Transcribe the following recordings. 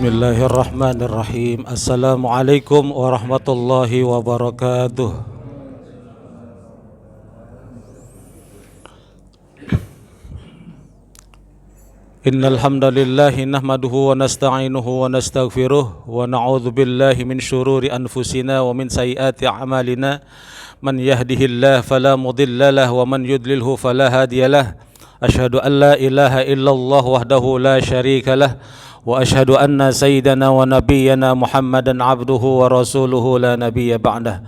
Bismillahirrahmanirrahim. Assalamualaikum warahmatullahi wabarakatuh. Innal hamdalillahi nahmaduhu wa nasta'inuhu wa nastaghfiruh wa na'udzu billahi min syururi anfusina wa min sayyiati a'malina. Man yahdihillahu fala mudhillalah wa man yudlilhu fala hadiyalah. Asyhadu an la ilaha illallah wahdahu la syarikalah wa asyhadu anna sayyidana wa nabiyyana Muhammadan abduhu wa rasuluhu la nabiyya ba'dah.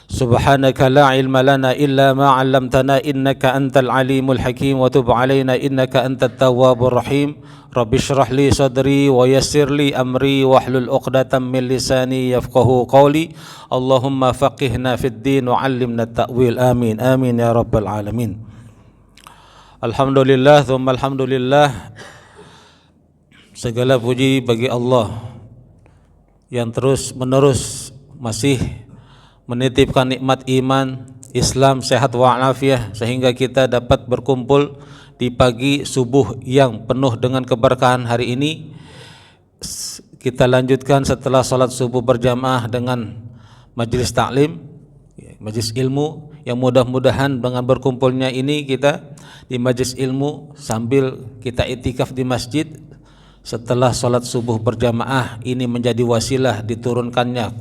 Subhanaka la ilma lana illa ma 'allamtana innaka antal alimul hakim wa tub 'alaina innaka antat tawwabur rahim. Rabbi shrah li sadri wa yassir li amri wahlul 'uqdatam min lisani yafqahu qawli. Allahumma faqihna fid din wa 'allimna at-ta'wil. Amin amin ya rabbal alamin. Alhamdulillah tsumma alhamdulillah. Segala puji bagi Allah yang terus menerus masih menitipkan nikmat iman, Islam, sehat wa'afiah sehingga kita dapat berkumpul di pagi subuh yang penuh dengan keberkahan hari ini. Kita lanjutkan setelah salat subuh berjamaah dengan majelis taklim, majelis ilmu, yang mudah-mudahan dengan berkumpulnya ini kita di majelis ilmu sambil kita itikaf di masjid setelah salat subuh berjamaah ini menjadi wasilah diturunkannya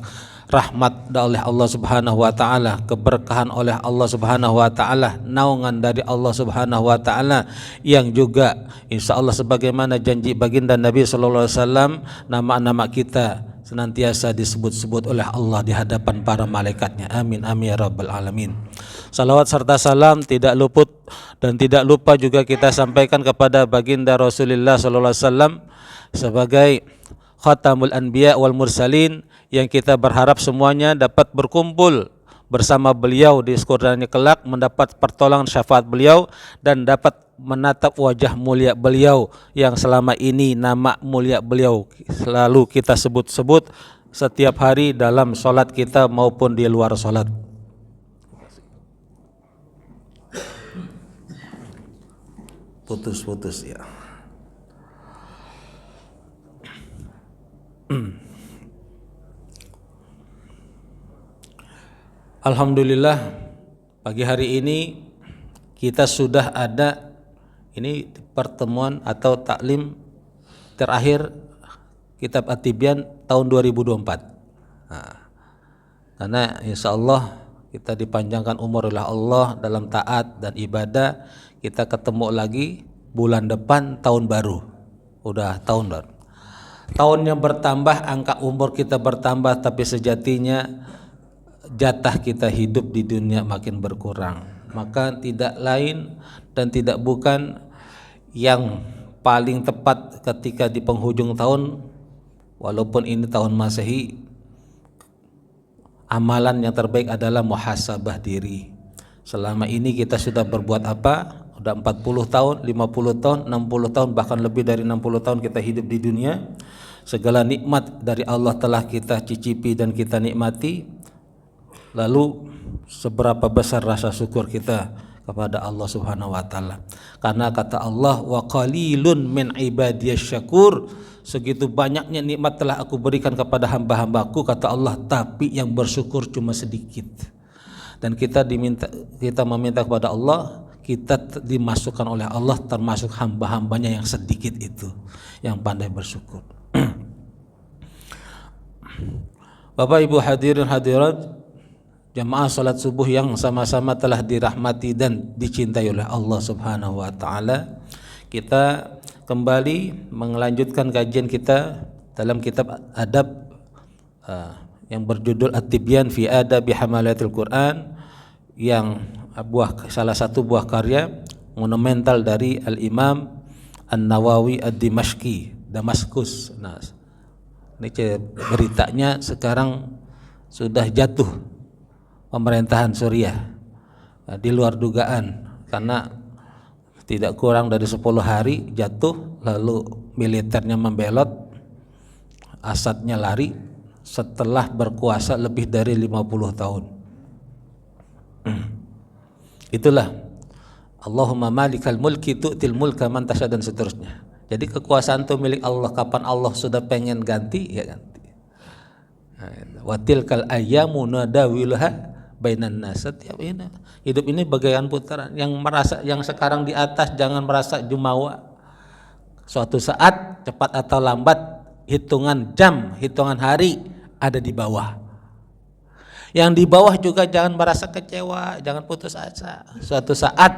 rahmat oleh Allah Subhanahu wa taala, keberkahan oleh Allah Subhanahu wa taala, naungan dari Allah Subhanahu wa taala yang juga insyaallah sebagaimana janji baginda Nabi sallallahu alaihi wasallam, nama-nama kita senantiasa disebut-sebut oleh Allah di hadapan para malaikatnya. Amin amin ya rabbal alamin. Salawat serta salam tidak luput dan tidak lupa juga kita sampaikan kepada baginda Rasulullah sallallahu alaihi wasallam sebagai khatamul anbiya wal mursalin yang kita berharap semuanya dapat berkumpul bersama beliau di surganya kelak, mendapat pertolongan syafaat beliau dan dapat menatap wajah mulia beliau yang selama ini nama mulia beliau selalu kita sebut-sebut setiap hari dalam sholat kita maupun di luar sholat. Putus-putus ya. Alhamdulillah pagi hari ini kita sudah ada ini pertemuan atau taklim terakhir kitab At-Tibyan tahun 2024. Nah, karena insya Allah kita dipanjangkan umur oleh Allah dalam taat dan ibadah, kita ketemu lagi bulan depan tahun baru. Udah tahun baru. Tahunnya bertambah, angka umur kita bertambah, tapi sejatinya jatah kita hidup di dunia makin berkurang. Maka tidak lain dan tidak bukan yang paling tepat ketika di penghujung tahun, walaupun ini tahun Masehi, amalan yang terbaik adalah muhasabah diri. Selama ini kita sudah berbuat apa? Udah 40 tahun, 50 tahun, 60 tahun, bahkan lebih dari 60 tahun kita hidup di dunia. Segala nikmat dari Allah telah kita cicipi dan kita nikmati. Lalu seberapa besar rasa syukur kita kepada Allah Subhanahu wa taala. Karena kata Allah, wa qalilun min ibadiyasy syakur, segitu banyaknya nikmat telah aku berikan kepada hamba-hambaku, kata Allah, tapi yang bersyukur cuma sedikit. Dan kita meminta kepada Allah, kita dimasukkan oleh Allah termasuk hamba-hambanya yang sedikit itu, yang pandai bersyukur. Bapak Ibu hadirin hadirat, jamaah salat subuh yang sama-sama telah dirahmati dan dicintai oleh Allah Subhanahu wa taala. Kita kembali melanjutkan kajian kita dalam kitab adab yang berjudul At-Tibyan fi Adabi Hamalatil Quran, yang salah satu buah karya monumental dari Al-Imam An-Nawawi Ad-Dimashqi, Damaskus. Nah, ini beritanya sekarang sudah jatuh pemerintahan Suriah di luar dugaan, karena tidak kurang dari 10 hari jatuh, lalu militernya membelot, Asadnya lari setelah berkuasa lebih dari 50 tahun. Itulah Allahumma malikal mulki tu'til mulka man tasha dan seterusnya. Jadi kekuasaan itu milik Allah, kapan Allah sudah pengen ganti ya ganti. Wa tilkal ayyamu nadawiluha bainan nas. Setiap ini hidup ini bagaikan putaran. Yang sekarang di atas jangan merasa jumawa. Suatu saat cepat atau lambat hitungan jam, hitungan hari ada di bawah. Yang di bawah juga jangan merasa kecewa, jangan putus asa. Suatu saat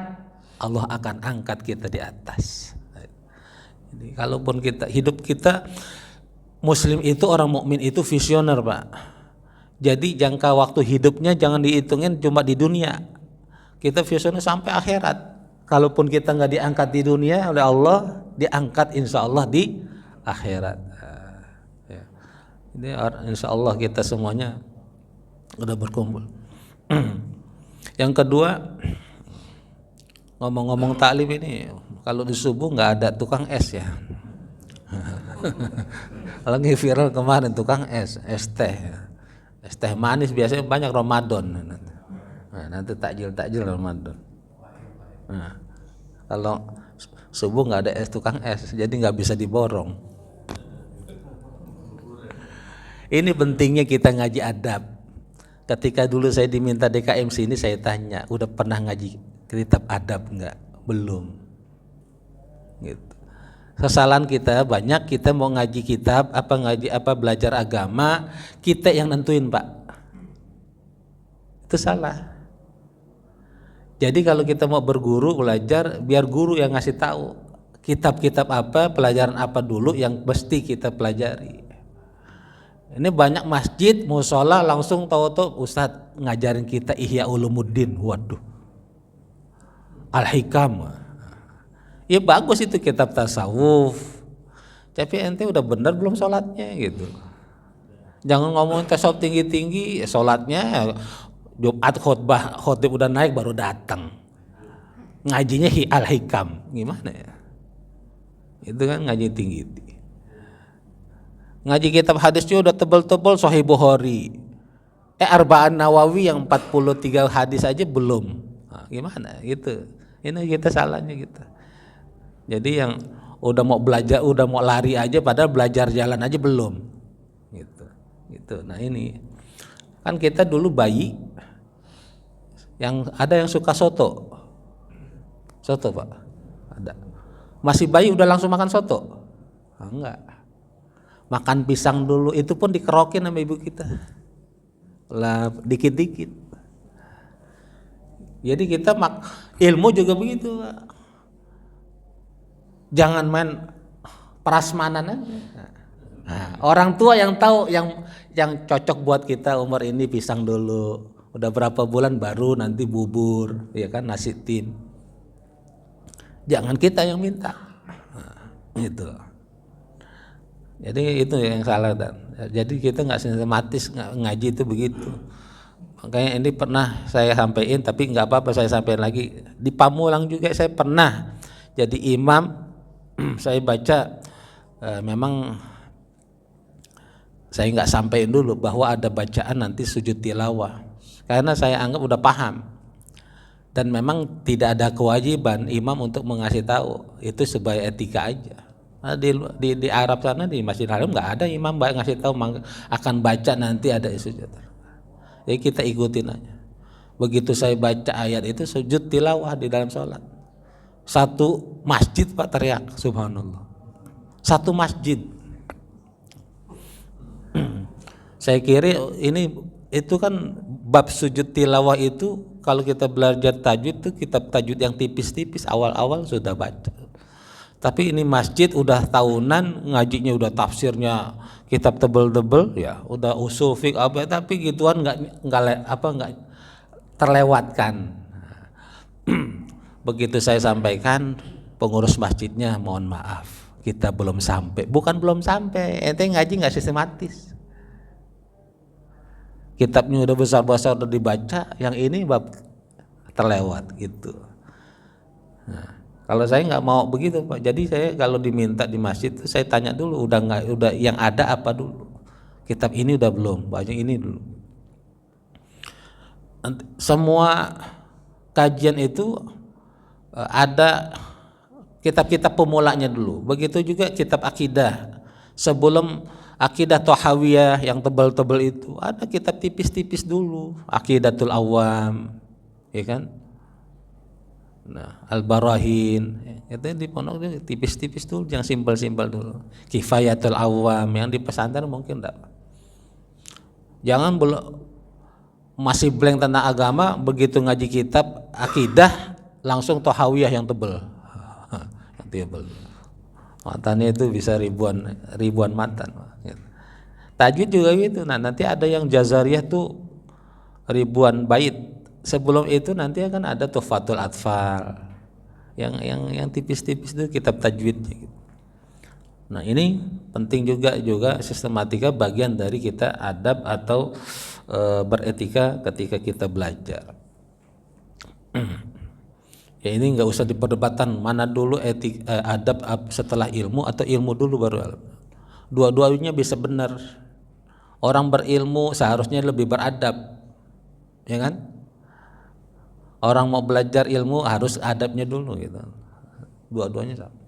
Allah akan angkat kita di atas. Jadi kalaupun hidup kita Muslim itu, orang mukmin itu visioner, Pak. Jadi jangka waktu hidupnya jangan dihitungin cuma di dunia. Kita visioner sampai akhirat. Kalaupun kita nggak diangkat di dunia oleh Allah, diangkat insya Allah di akhirat. Ini insya Allah kita semuanya udah berkumpul. Yang kedua, ngomong-ngomong taklim ini, kalau di subuh nggak ada tukang es ya. Lagi viral kemarin tukang es teh manis biasanya banyak Ramadan. Nanti takjil Ramadan. Nah, kalau subuh nggak ada es tukang es, jadi nggak bisa diborong. Ini pentingnya kita ngaji adab. Ketika dulu saya diminta DKMC ini, saya tanya, udah pernah ngaji kitab adab nggak? Belum. Gitu. Kesalahan kita banyak, kita mau ngaji kitab, belajar agama, kita yang nentuin, Pak. Itu salah. Jadi kalau kita mau berguru, belajar, biar guru yang ngasih tahu kitab-kitab apa, pelajaran apa dulu yang mesti kita pelajari. Ini banyak masjid, musola langsung tahu-tahu Ustadz ngajarin kita Ihya Ulumuddin, waduh, Al-Hikam. Ya bagus itu kitab tasawuf, tapi ente udah benar belum sholatnya gitu. Jangan ngomong tasawuf tinggi-tinggi, sholatnya Jumat khotib udah naik baru datang. Ngajinya Al-Hikam, gimana ya? Itu kan ngaji tinggi. Ngaji kitab hadisnya udah tebal-tebal Sahih Bukhari. Arba'an Nawawi yang 43 hadis aja belum. Nah, gimana gitu. Ini kita salahnya gitu. Jadi yang udah mau belajar, udah mau lari aja padahal belajar jalan aja belum. Gitu. Nah, ini kan kita dulu bayi yang ada yang suka soto. Soto, Pak. Ada. Masih bayi udah langsung makan soto? Enggak. Makan pisang dulu, itu pun dikerokin sama ibu kita. Lah dikit-dikit. Jadi kita ilmu juga begitu, Pak. Jangan main prasmanan aja. Nah, orang tua yang tahu yang cocok buat kita umur ini pisang dulu. Udah berapa bulan baru nanti bubur, ya kan, nasi tim. Jangan kita yang minta. Nah, gitu. Jadi itu yang salah, dan jadi kita nggak sistematis ngaji itu begitu. Makanya ini pernah saya sampaikan, tapi nggak apa-apa saya sampaikan lagi. Di Pamulang juga saya pernah jadi imam. Saya baca memang saya nggak sampaikan dulu bahwa ada bacaan nanti sujud tilawah, karena saya anggap udah paham. Dan memang tidak ada kewajiban imam untuk mengasih tahu, itu sebagai etika aja. Nah, di Arab sana di Masjidil Haram nggak ada imam ngasih tahu akan baca nanti ada sujud. Jadi kita ikutin aja. Begitu saya baca ayat itu sujud tilawah di dalam sholat. Satu masjid, Pak, teriak subhanallah. Satu masjid. Saya kira itu kan bab sujud tilawah itu kalau kita belajar tajwid itu kitab tajwid yang tipis-tipis awal-awal sudah baca. Tapi ini masjid udah tahunan ngajinya, udah tafsirnya kitab tebel-tebel ya, udah usul fiqh apa, tapi gituan nggak terlewatkan. Begitu saya sampaikan, pengurus masjidnya mohon maaf kita belum sampai. Bukan belum sampai, ente ngaji nggak sistematis. Kitabnya udah besar-besar udah dibaca, yang ini bab terlewat gitu. Nah, kalau saya nggak mau begitu, Pak. Jadi saya kalau diminta di masjid itu saya tanya dulu, udah yang ada apa dulu. Kitab ini udah belum, banyak ini dulu. Semua kajian itu ada kitab-kitab pemulanya dulu. Begitu juga kitab akidah. Sebelum akidah Thahawiyah yang tebal-tebal itu, ada kitab tipis-tipis dulu, Aqidatul Awam, ya kan? Nah, Al-Barahin, itu di pondok itu tipis-tipis dulu, yang simpel-simpel dulu. Kifayatul Awam, yang di pesantren mungkin enggak. Jangan masih blank tentang agama, begitu ngaji kitab akidah langsung Thahawiyah yang tebal. Yang tebal. Matanya itu bisa ribuan matan. Tajwid juga gitu. Nah, nanti ada yang Jazariyah tuh ribuan bait. Sebelum itu nanti akan ada Tuhfatul Atfal. Yang tipis-tipis itu kitab tajwidnya gitu. Nah, ini penting juga sistematika bagian dari kita adab atau beretika ketika kita belajar. Ya, ini nggak usah diperdebatkan mana dulu adab setelah ilmu atau ilmu dulu baru adab. Dua-duanya bisa benar. Orang berilmu seharusnya lebih beradab, ya kan? Orang mau belajar ilmu harus adabnya dulu gitu. Dua-duanya sama.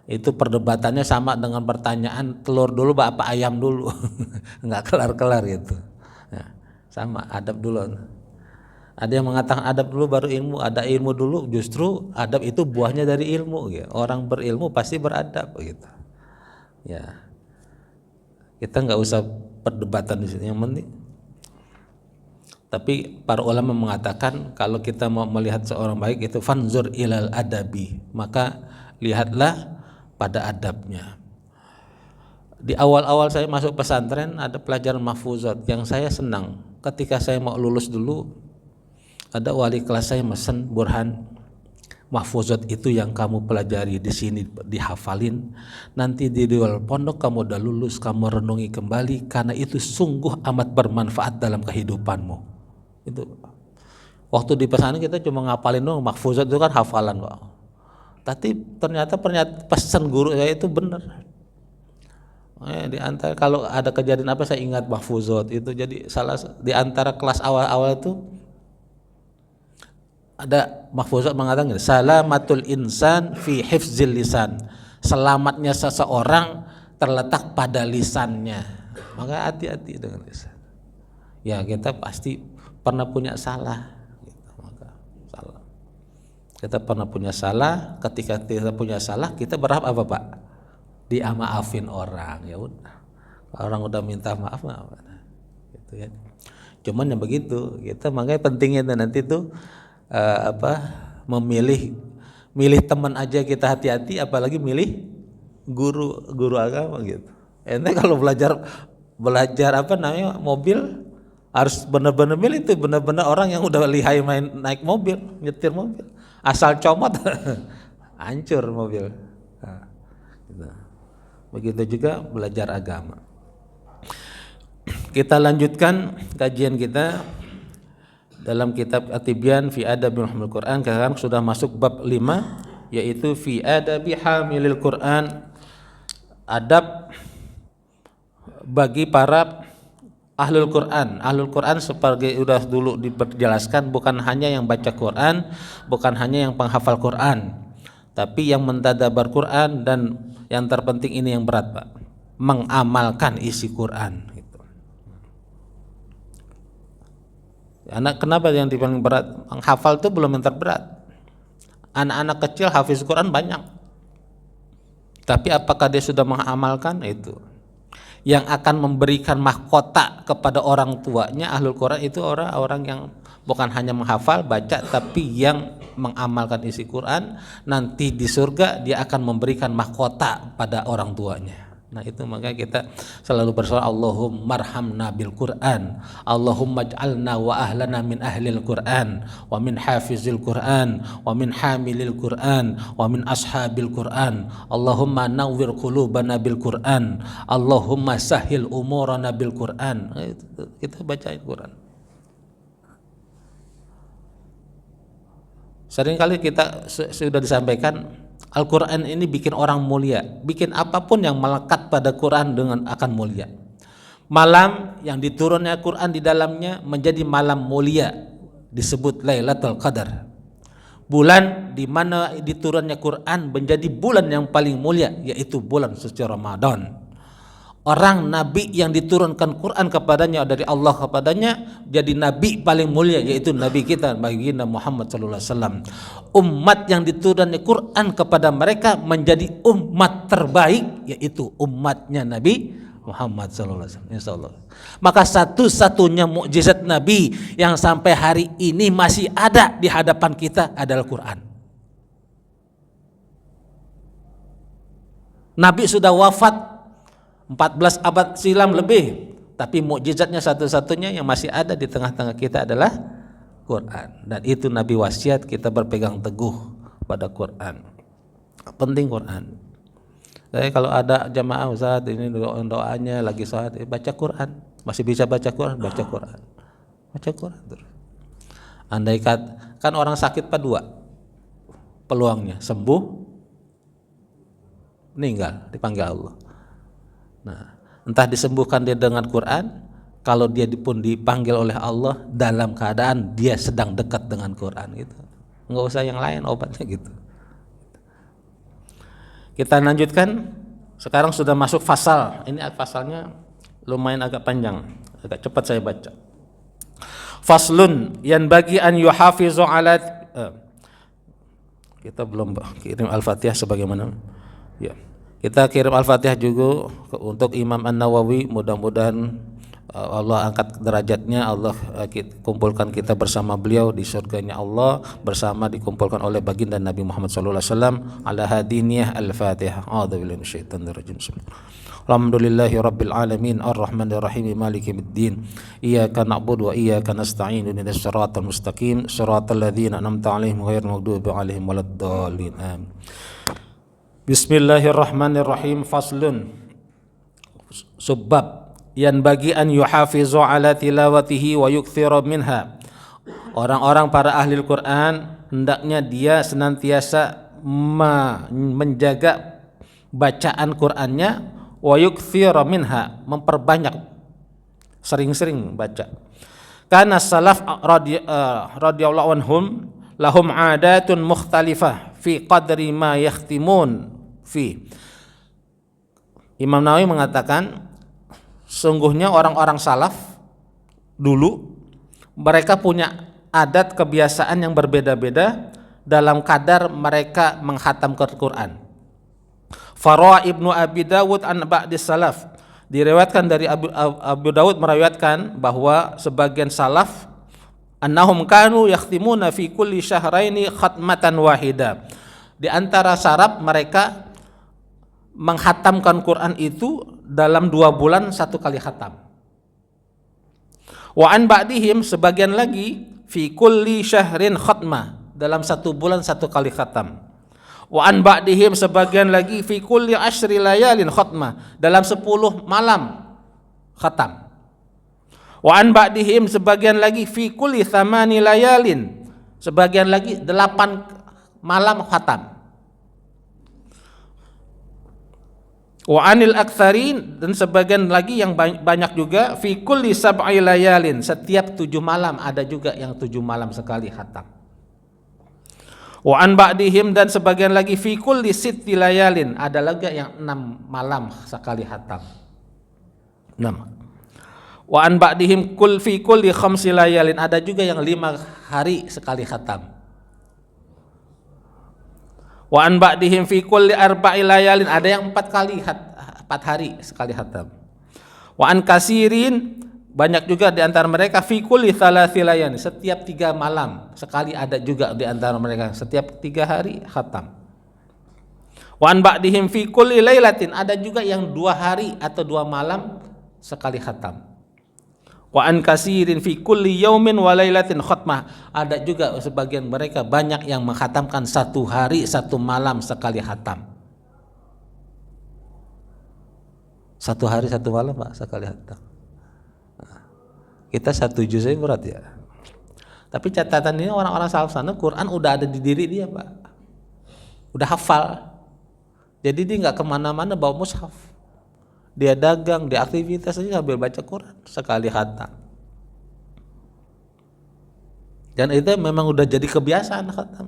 Itu perdebatannya sama dengan pertanyaan telur dulu apa ayam dulu. Nggak kelar-kelar gitu. Nah, sama adab dulu. Ada yang mengatakan adab dulu baru ilmu, ada ilmu dulu, justru adab itu buahnya dari ilmu gitu. Orang berilmu pasti beradab gitu. Ya. Kita nggak usah perdebatan di sini, yang penting. Tapi para ulama mengatakan kalau kita mau melihat seorang baik itu fanzur ilal adabi, maka lihatlah pada adabnya. Di awal-awal saya masuk pesantren ada pelajaran mahfuzat yang saya senang. Ketika saya mau lulus dulu, ada wali kelas saya mesen, Burhan, mahfuzat itu yang kamu pelajari di sini dihafalin, nanti di luar pondok kamu udah lulus, kamu renungi kembali karena itu sungguh amat bermanfaat dalam kehidupanmu. Itu waktu di pesantren kita cuma ngapalin dong, mahfuzat itu kan hafalan kok. Tapi ternyata pesan guru saya itu benar. Di antara kalau ada kejadian apa saya ingat mahfuzat itu, jadi salah di antara kelas awal-awal itu ada mahfuzat mengatakan salamatul insan fi hifzil lisan, selamatnya seseorang terletak pada lisannya, maka hati-hati dengan lisan. Ya, kita pasti pernah punya salah gitu, maka salah. Kita pernah punya salah, ketika kita punya salah kita berharap apa Pak? Dia maafin orang, ya udah. Orang udah minta maaf gitu ya. Cuman yang begitu, kita makanya pentingnya nanti tuh milih teman aja kita hati-hati, apalagi milih guru agama gitu. Ente kalau belajar mobil harus benar-benar milih itu benar-benar orang yang udah lihai naik mobil, nyetir mobil. Asal comot hancur mobil. Nah, gitu. Begitu juga belajar agama. Kita lanjutkan kajian kita dalam kitab At-Tibyan fi Adabi Hamil Quran. Sekarang sudah masuk bab 5, yaitu fi adabi hamilil Quran, adab bagi para ahlul Quran. Ahlul Quran seperti sudah dulu dijelaskan, bukan hanya yang baca Quran, bukan hanya yang penghafal Quran, tapi yang mentadabar Quran, dan yang terpenting ini yang berat Pak, mengamalkan isi Quran. Anak kenapa yang paling berat? Menghafal itu belum yang terberat. Anak-anak kecil hafiz Quran banyak, tapi apakah dia sudah mengamalkan? Itu yang akan memberikan mahkota kepada orang tuanya. Ahlul Quran itu orang-orang yang bukan hanya menghafal baca, tapi yang mengamalkan isi Quran. Nanti di surga dia akan memberikan mahkota pada orang tuanya. Nah itu makanya kita selalu bersoal Allahumma arhamna bil Quran, Allahumma ij'alna wa ahlana min ahlil Quran, wa min hafizil Quran, wa min hamilil Quran, wa min ashabil Quran. Allahumma nawwir qulubana bil Quran, Allahumma sahil umurana bil Quran. Kita bacain Quran. Seringkali kita sudah disampaikan, Al-Quran ini bikin orang mulia, bikin apapun yang melekat pada Quran dengan akan mulia. Malam yang diturunnya Quran di dalamnya menjadi malam mulia, disebut Lailatul Qadar. bulan di mana diturunnya Quran menjadi bulan yang paling mulia, yaitu bulan suci Ramadan. Orang nabi yang diturunkan Quran kepadanya dari Allah kepadanya jadi nabi paling mulia, yaitu nabi kita baginda Muhammad sallallahu alaihi wasallam. Umat yang diturunkan Quran kepada mereka menjadi umat terbaik, yaitu umatnya Nabi Muhammad sallallahu alaihi wasallam, insyaallah. Maka satu-satunya mukjizat Nabi yang sampai hari ini masih ada di hadapan kita adalah Quran. Nabi sudah wafat 14 abad silam lebih, tapi mukjizatnya satu-satunya yang masih ada di tengah-tengah kita adalah Quran. Dan itu Nabi wasiat kita berpegang teguh pada Quran. Penting Quran. Jadi kalau ada jamaah Ustaz ini doanya lagi salat, baca Quran. Masih bisa baca Quran, baca Quran. Baca Quran terus. Andai kan orang sakit dua peluangnya, sembuh, meninggal, dipanggil Allah. Nah, entah disembuhkan dia dengan Quran, kalau dia pun dipanggil oleh Allah dalam keadaan dia sedang dekat dengan Quran gitu. Enggak usah yang lain obatnya gitu. Kita lanjutkan. Sekarang sudah masuk fasal. Ini pasalnya lumayan agak panjang, agak cepat saya baca. Faslun yanbaghi an yuhafizu ala kita belum kirim Al-Fatihah sebagaimana ya. Kita kirim Al-Fatihah juga untuk Imam An-Nawawi, mudah-mudahan Allah angkat derajatnya, Allah kumpulkan kita bersama beliau di surganya Allah, bersama dikumpulkan oleh baginda Nabi Muhammad sallallahu alaihi wasallam ala hadiniyah. Al-Fatihah. A'udzubillahi minasyaitonir rajim. Alhamdulillahi rabbil alamin arrahmanir rahim maliki yaumiddin. Iyyaka na'budu wa iyyaka nasta'in ihdinas siratal mustaqim siratal ladzina an'amta 'alaihim ghairil maghdubi 'alaihim waladdallin. Amin. Bismillahirrahmanirrahim. Faslun. Subbab yanbaghi an yuhafizu ala tilawatihi wa yukthira minha. Orang-orang para ahli Al-Quran hendaknya dia senantiasa menjaga bacaan Qur'annya, wa yukthira minha, memperbanyak, sering-sering baca. Karena salaf radhiyallahu anhum lahum adatun mukhtalifah fi qadri ma yakhtimun fi. Imam Nawawi mengatakan sungguhnya orang-orang salaf dulu mereka punya adat kebiasaan yang berbeda-beda dalam kadar mereka menghatam Quran. Farwa Ibnu Abi Dawud an ba'di salaf, diriwayatkan dari Abu Dawud meriwayatkan bahwa sebagian salaf annahum kanu yakhtimuna fi kulli syahraini khatmatan wahida. Di antara syarat mereka menghatamkan Quran itu dalam 2 bulan 1 kali khatam. Wa an ba'dihim, sebagian lagi fi kulli syahrin khatmah, dalam 1 bulan 1 kali khatam. Wa an ba'dihim, sebagian lagi fi kulli asyri layalin khatmah, dalam 10 malam khatam. Wa an ba'dihim, sebagian lagi fi kulli 8 layalin, sebagian lagi 8 malam khatam. Wa anil aktsarin, dan sebagian lagi yang banyak juga fi kulli 7 layalin, setiap 7 malam ada juga yang 7 malam sekali khatam. Wa an ba'dihim, dan sebagian lagi fi kulli 6 layalin, ada lagi yang 6 malam sekali khatam. 6. Wa an ba'dihim fi kulli 5 layalin, ada juga yang 5 hari sekali khatam. Wa an ba'dihim fi kulli 4 layalin, ada yang 4 hari sekali khatam. Wa an kasirin, banyak juga di antara mereka fi kulli 3 layalin, setiap 3 malam sekali, ada juga di antara mereka setiap 3 hari khatam. Wa an ba'dihim fi kulli lailatin, ada juga yang 2 hari atau 2 malam sekali khatam. Wa an kasirin fi kulli yaumin wa lailatin khatmah, ada juga sebagian mereka banyak yang menghatamkan 1 hari 1 malam sekali khatam. 1 hari 1 malam Pak sekali khatam. Kita 1 juz aja berat ya. Tapi catatan ini orang-orang salaf sana Quran udah ada di diri dia Pak, udah hafal. Jadi dia nggak kemana-mana bawa mushaf. Dia dagang, dia aktivitas aja sambil baca Quran sekali khatam. Dan itu memang udah jadi kebiasaan khatam.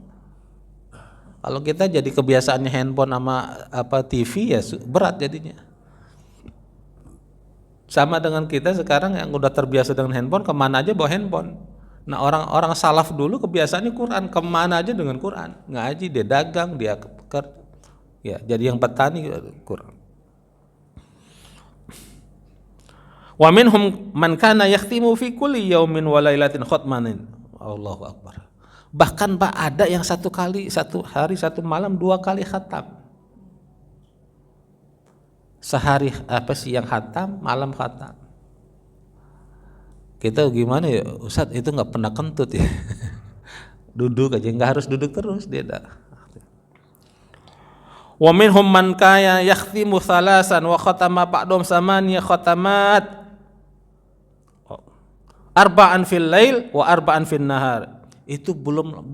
Kalau kita jadi kebiasaannya handphone sama TV ya berat jadinya. Sama dengan kita sekarang yang udah terbiasa dengan handphone, kemana aja bawa handphone. Nah orang-orang salaf dulu kebiasaannya Quran, kemana aja dengan Quran. Ngaji, dia dagang, dia ya jadi yang petani Quran. Wa minhum man kana yakhtimu fi kulli yaumin wa lailatin khatmanin. Allahu akbar. Bahkan Pak ada yang satu hari satu malam 2 kali khatam. Sehari siang khatam, malam khatam. Kita gimana ya Ustadz, itu nggak pernah kentut ya. Duduk aja, nggak harus duduk terus dia dah. Wa minhum man kaya yakhtimu thalasan wa khatama ba'dhum samaniya khatamat. Arba'an fil lail wa arba'an fil nahar. Itu belum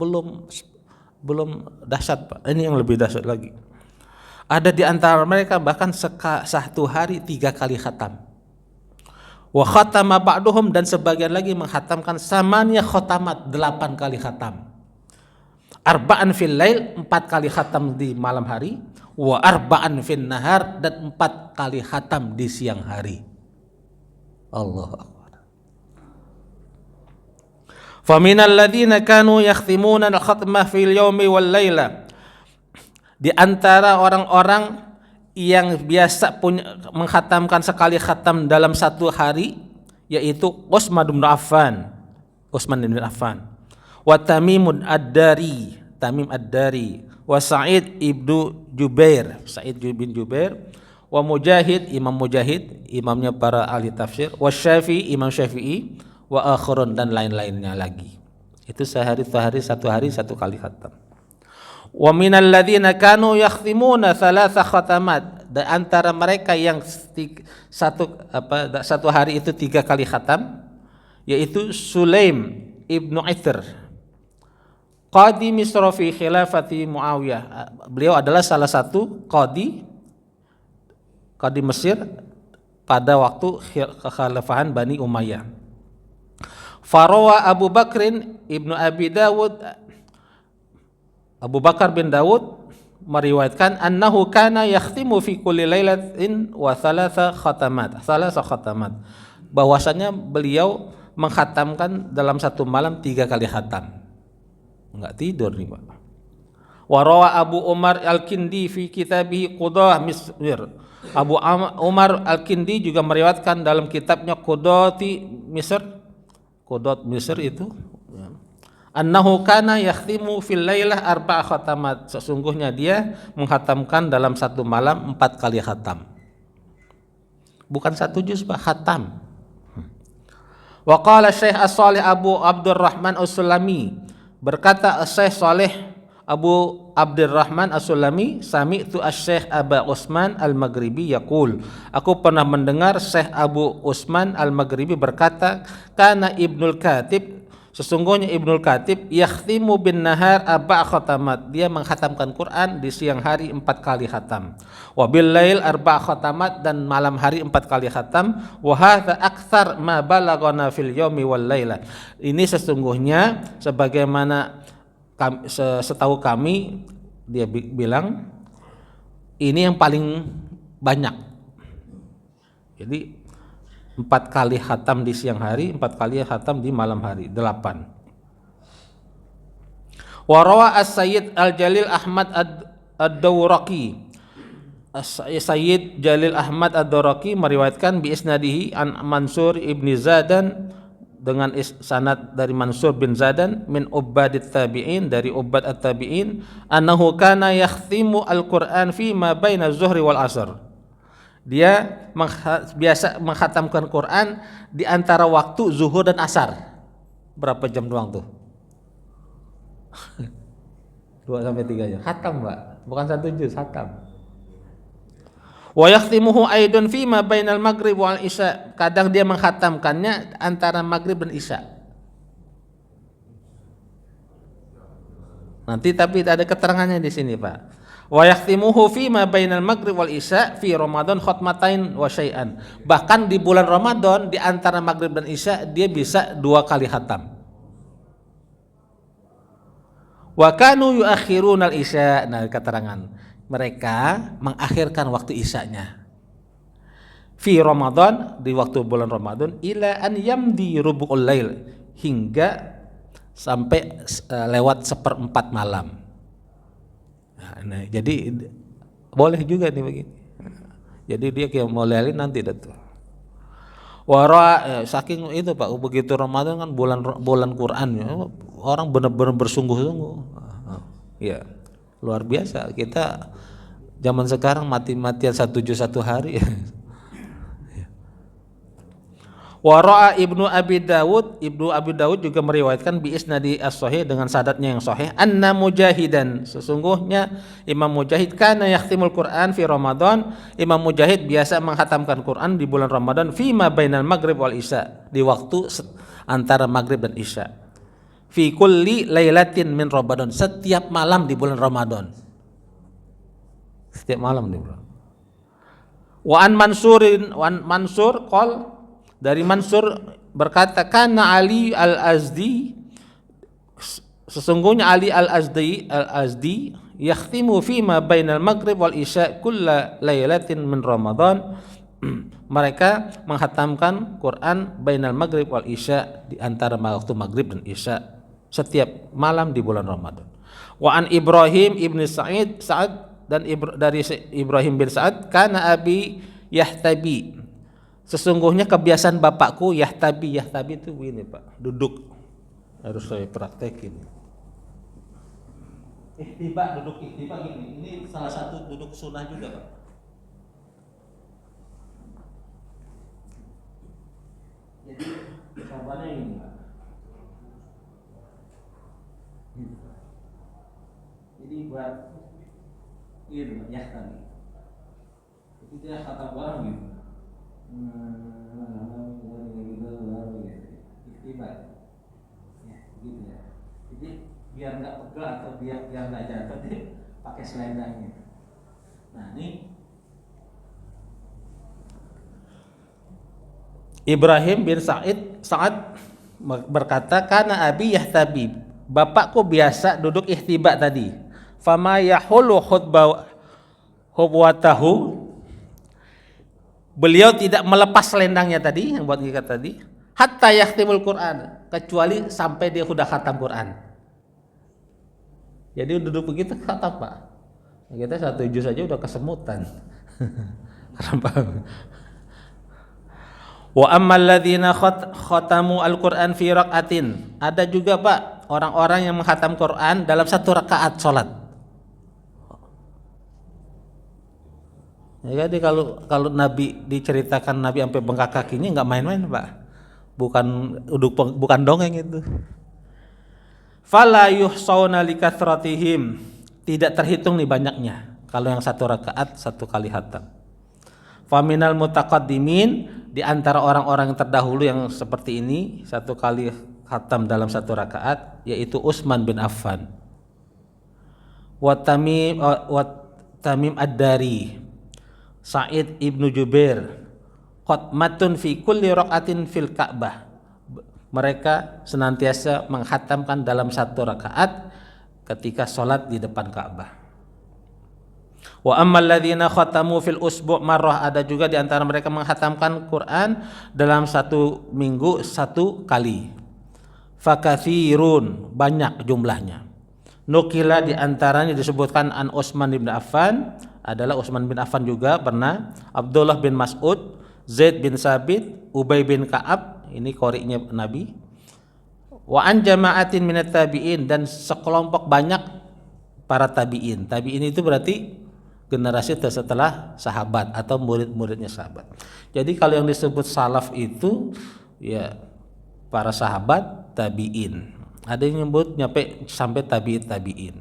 dahsyat Pak. Ini yang lebih dahsyat lagi. Ada di antara mereka bahkan satu hari 3 kali khatam. Wa khatama ba'duhum, dan sebagian lagi menghatamkan samaniya khatamat, 8 kali khatam. Arba'an fil lail, 4 kali khatam di malam hari, wa arba'an fil nahar, dan 4 kali khatam di siang hari. Allahu akbar. Faminal ladzina kanu yakhtimuna al-khatmah fil yaumi wal laila. Di antara orang-orang yang biasa menghatamkan sekali khatam dalam satu hari, yaitu Utsman bin Affan, wa Tamim ad-Dari, wa Sa'id bin Jubair, wa Mujahid, imamnya para ahli tafsir, wa Syafi'i, Imam Syafi'i, wa akharun, dan lain-lainnya lagi. Itu satu hari satu kali khatam. Wa minal ladzina kanu yakhtimuna thalatha khatamat, di antara mereka yang satu hari itu 3 kali khatam, yaitu Sulaim ibnu Ithr, qadi Misra fi khilafati Muawiyah. Beliau adalah salah satu qadi Mesir pada waktu kekhalifahan Bani Umayyah. Farawa Abu Bakrin ibnu Abi Dawud, Abu Bakar bin Dawud meriwayatkan annahu kana yakhtimu fi kulli lailatin wa thalatha khatamat, bahwasanya beliau menghatamkan dalam satu malam 3 kali khatam. Enggak tidur nih Pak. Wa rawa Abu Umar Al-Kindi fi kitabih Qudah Misr. Abu Umar Al-Kindi juga meriwayatkan dalam kitabnya Qudat Misr itu annahu kana yakhtimu fil lailah 4 khatamat, sesungguhnya dia menghatamkan dalam satu malam 4 kali khatam. Bukan 1 juz Pak, khatam. Wa qala Syekh As-Shalih Abu Abdurrahman As-Sulami, berkata Syekh Shalih Abu Abdurrahman As-Sulami, sami'tu Asy-Syekh Aba Utsman Al-Maghribi yaqul, aku pernah mendengar Syekh Abu Utsman Al-Maghribi berkata, kana Ibnul Katib, sesungguhnya Ibnul Katib yakhtimu bin nahar 4 khatamat, dia menghatamkan Quran di siang hari 4 kali khatam, wa bil lail 4 khatamat, dan malam hari 4 kali khatam, wa hadza aktsar ma balaghana fil yaumi wal laila. Ini sesungguhnya sebagaimana setahu kami, dia bilang ini yang paling banyak. Jadi 4 kali khatam di siang hari, 4 kali khatam di malam hari, 8. Wa rawa as-Sayyid Al-Jalil Ahmad Ad-Dawraqi, Sayyid Jalil Ahmad Ad-Dawraqi meriwayatkan bi isnadihi an Mansur ibni Zadan, dengan sanad dari Mansur bin Zadan, min Ubbadit Tabi'in, dari Ubbad at-Tabi'in, annahu kana yakhtimu al-Qur'an fi ma baina zuhri wal asr. Dia biasa menghatamkan Quran di antara waktu zuhur dan asar. Berapa jam doang tuh? 2-3 jam. Khatam Pak, bukan 1 juz, khatam. Wa yakhtimuhu aidun fi ma bainal maghrib wal isya. Kadang dia menghatamkannya antara maghrib dan isya. Nanti tapi ada keterangannya di sini Pak. Wa yakhtimuhu fi ma bainal maghrib wal isya fi Ramadan khatmatain wa syai'an. Bahkan di bulan Ramadan di antara maghrib dan isya dia bisa 2 kali khatam. Wa kanu yuakhiruna al-isya. Nah, keterangan mereka mengakhirkan waktu isyanya fi Ramadan, di waktu bulan Ramadan, ila an yamdi rubu'ul lail, hingga sampai lewat seperempat malam. Nah, jadi boleh juga nih begini. Jadi dia kayak mau lelin nanti tuh. Saking itu Pak, begitu Ramadan kan bulan Quran ya, orang benar-benar bersungguh-sungguh. Ya, luar biasa. Kita zaman sekarang mati-matian 1 juz 1 hari. Wara'a Ibnu Abi Dawud juga meriwayatkan bi isnadi as-sahih, dengan sanadnya yang sahih, anna Mujahidan, sesungguhnya Imam Mujahid, kana yakhtimul Quran fi Ramadan, Imam Mujahid biasa menghatamkan Quran di bulan Ramadan, fi ma bainal maghrib wal isya, di waktu antara maghrib dan isya, fi kulli lailatin min Ramadan, setiap malam di bulan Ramadan, setiap malam di bulan. Wa an Mansur qol, dari Mansur berkata, kana Ali al-Azdi, sesungguhnya Ali al-Azdi yakhtimu fima bainal maghrib wal isya kulla lailatin min Ramadan, mereka menghatamkan Quran bainal maghrib wal isya, di antara waktu maghrib dan isya, setiap malam di bulan Ramadan. Wa an Ibrahim ibn Sa'id dan dari Ibrahim bin Sa'ad, kana abi yahtabi, sesungguhnya kebiasaan bapakku yahtabi itu begini Pak, duduk, harus saya praktekin. Duduk ihtiba gini, ini salah satu duduk sunnah juga Pak. Jadi contohnya ini Pak. Jadi buat ini yahtabi, itu dia kata orang gitu. Iktibar ya, gitu ya. Jadi biar nggak pegel atau biar nggak jatuh, dia pakai selendangnya. Nah ini Ibrahim bin Sa'ad berkata, kana abi yahtabi, bapakku biasa duduk ihtiba tadi, fama yahulu khutbatahu, beliau tidak melepas selendangnya tadi, yang buat ngikat tadi, hatta yakhtimul Quran, kecuali sampai dia sudah khatam Quran. Jadi duduk begitu khatam Pak. Kita 1 juz saja udah kesemutan. Wa ammal ladzina khatamu al-Quran fi raqatin, ada juga Pak orang-orang yang menghatam Quran dalam 1 rakaat salat. Ya, jadi kalau Nabi diceritakan Nabi sampai bengkak kakinya nggak main-main Pak, bukan dongeng itu. Fala yuhsauna likathratihim, tidak terhitung nih banyaknya kalau yang 1 rakaat 1 kali khatam. Faminal mutaqaddimin, di antara orang-orang yang terdahulu yang seperti ini 1 kali khatam dalam 1 rakaat, yaitu Utsman bin Affan, wa Tamim ad-Dari, Sa'id ibnu Jubair, khatmatun fi kulli raqatin fil Ka'bah, mereka senantiasa menghatamkan dalam 1 rakaat ketika sholat di depan Ka'bah. Wa ammal ladzina khatamu fil usbu' marrah, ada juga di antara mereka menghatamkan Quran dalam 1 minggu 1 kali. Fakatsirun, banyak jumlahnya. Nukila, di antaranya disebutkan an Utsman bin Affan, adalah Utsman bin Affan juga pernah, Abdullah bin Mas'ud, Zaid bin Sabit, Ubay bin Ka'ab, ini qori'nya Nabi, wa an jama'atin minat tabi'in, dan sekelompok banyak para tabi'in. Tabi'in itu berarti generasi setelah sahabat atau murid-muridnya sahabat. Jadi kalau yang disebut salaf itu ya para sahabat, tabi'in. Ada yang nyebut nyampe sampai tabi'in.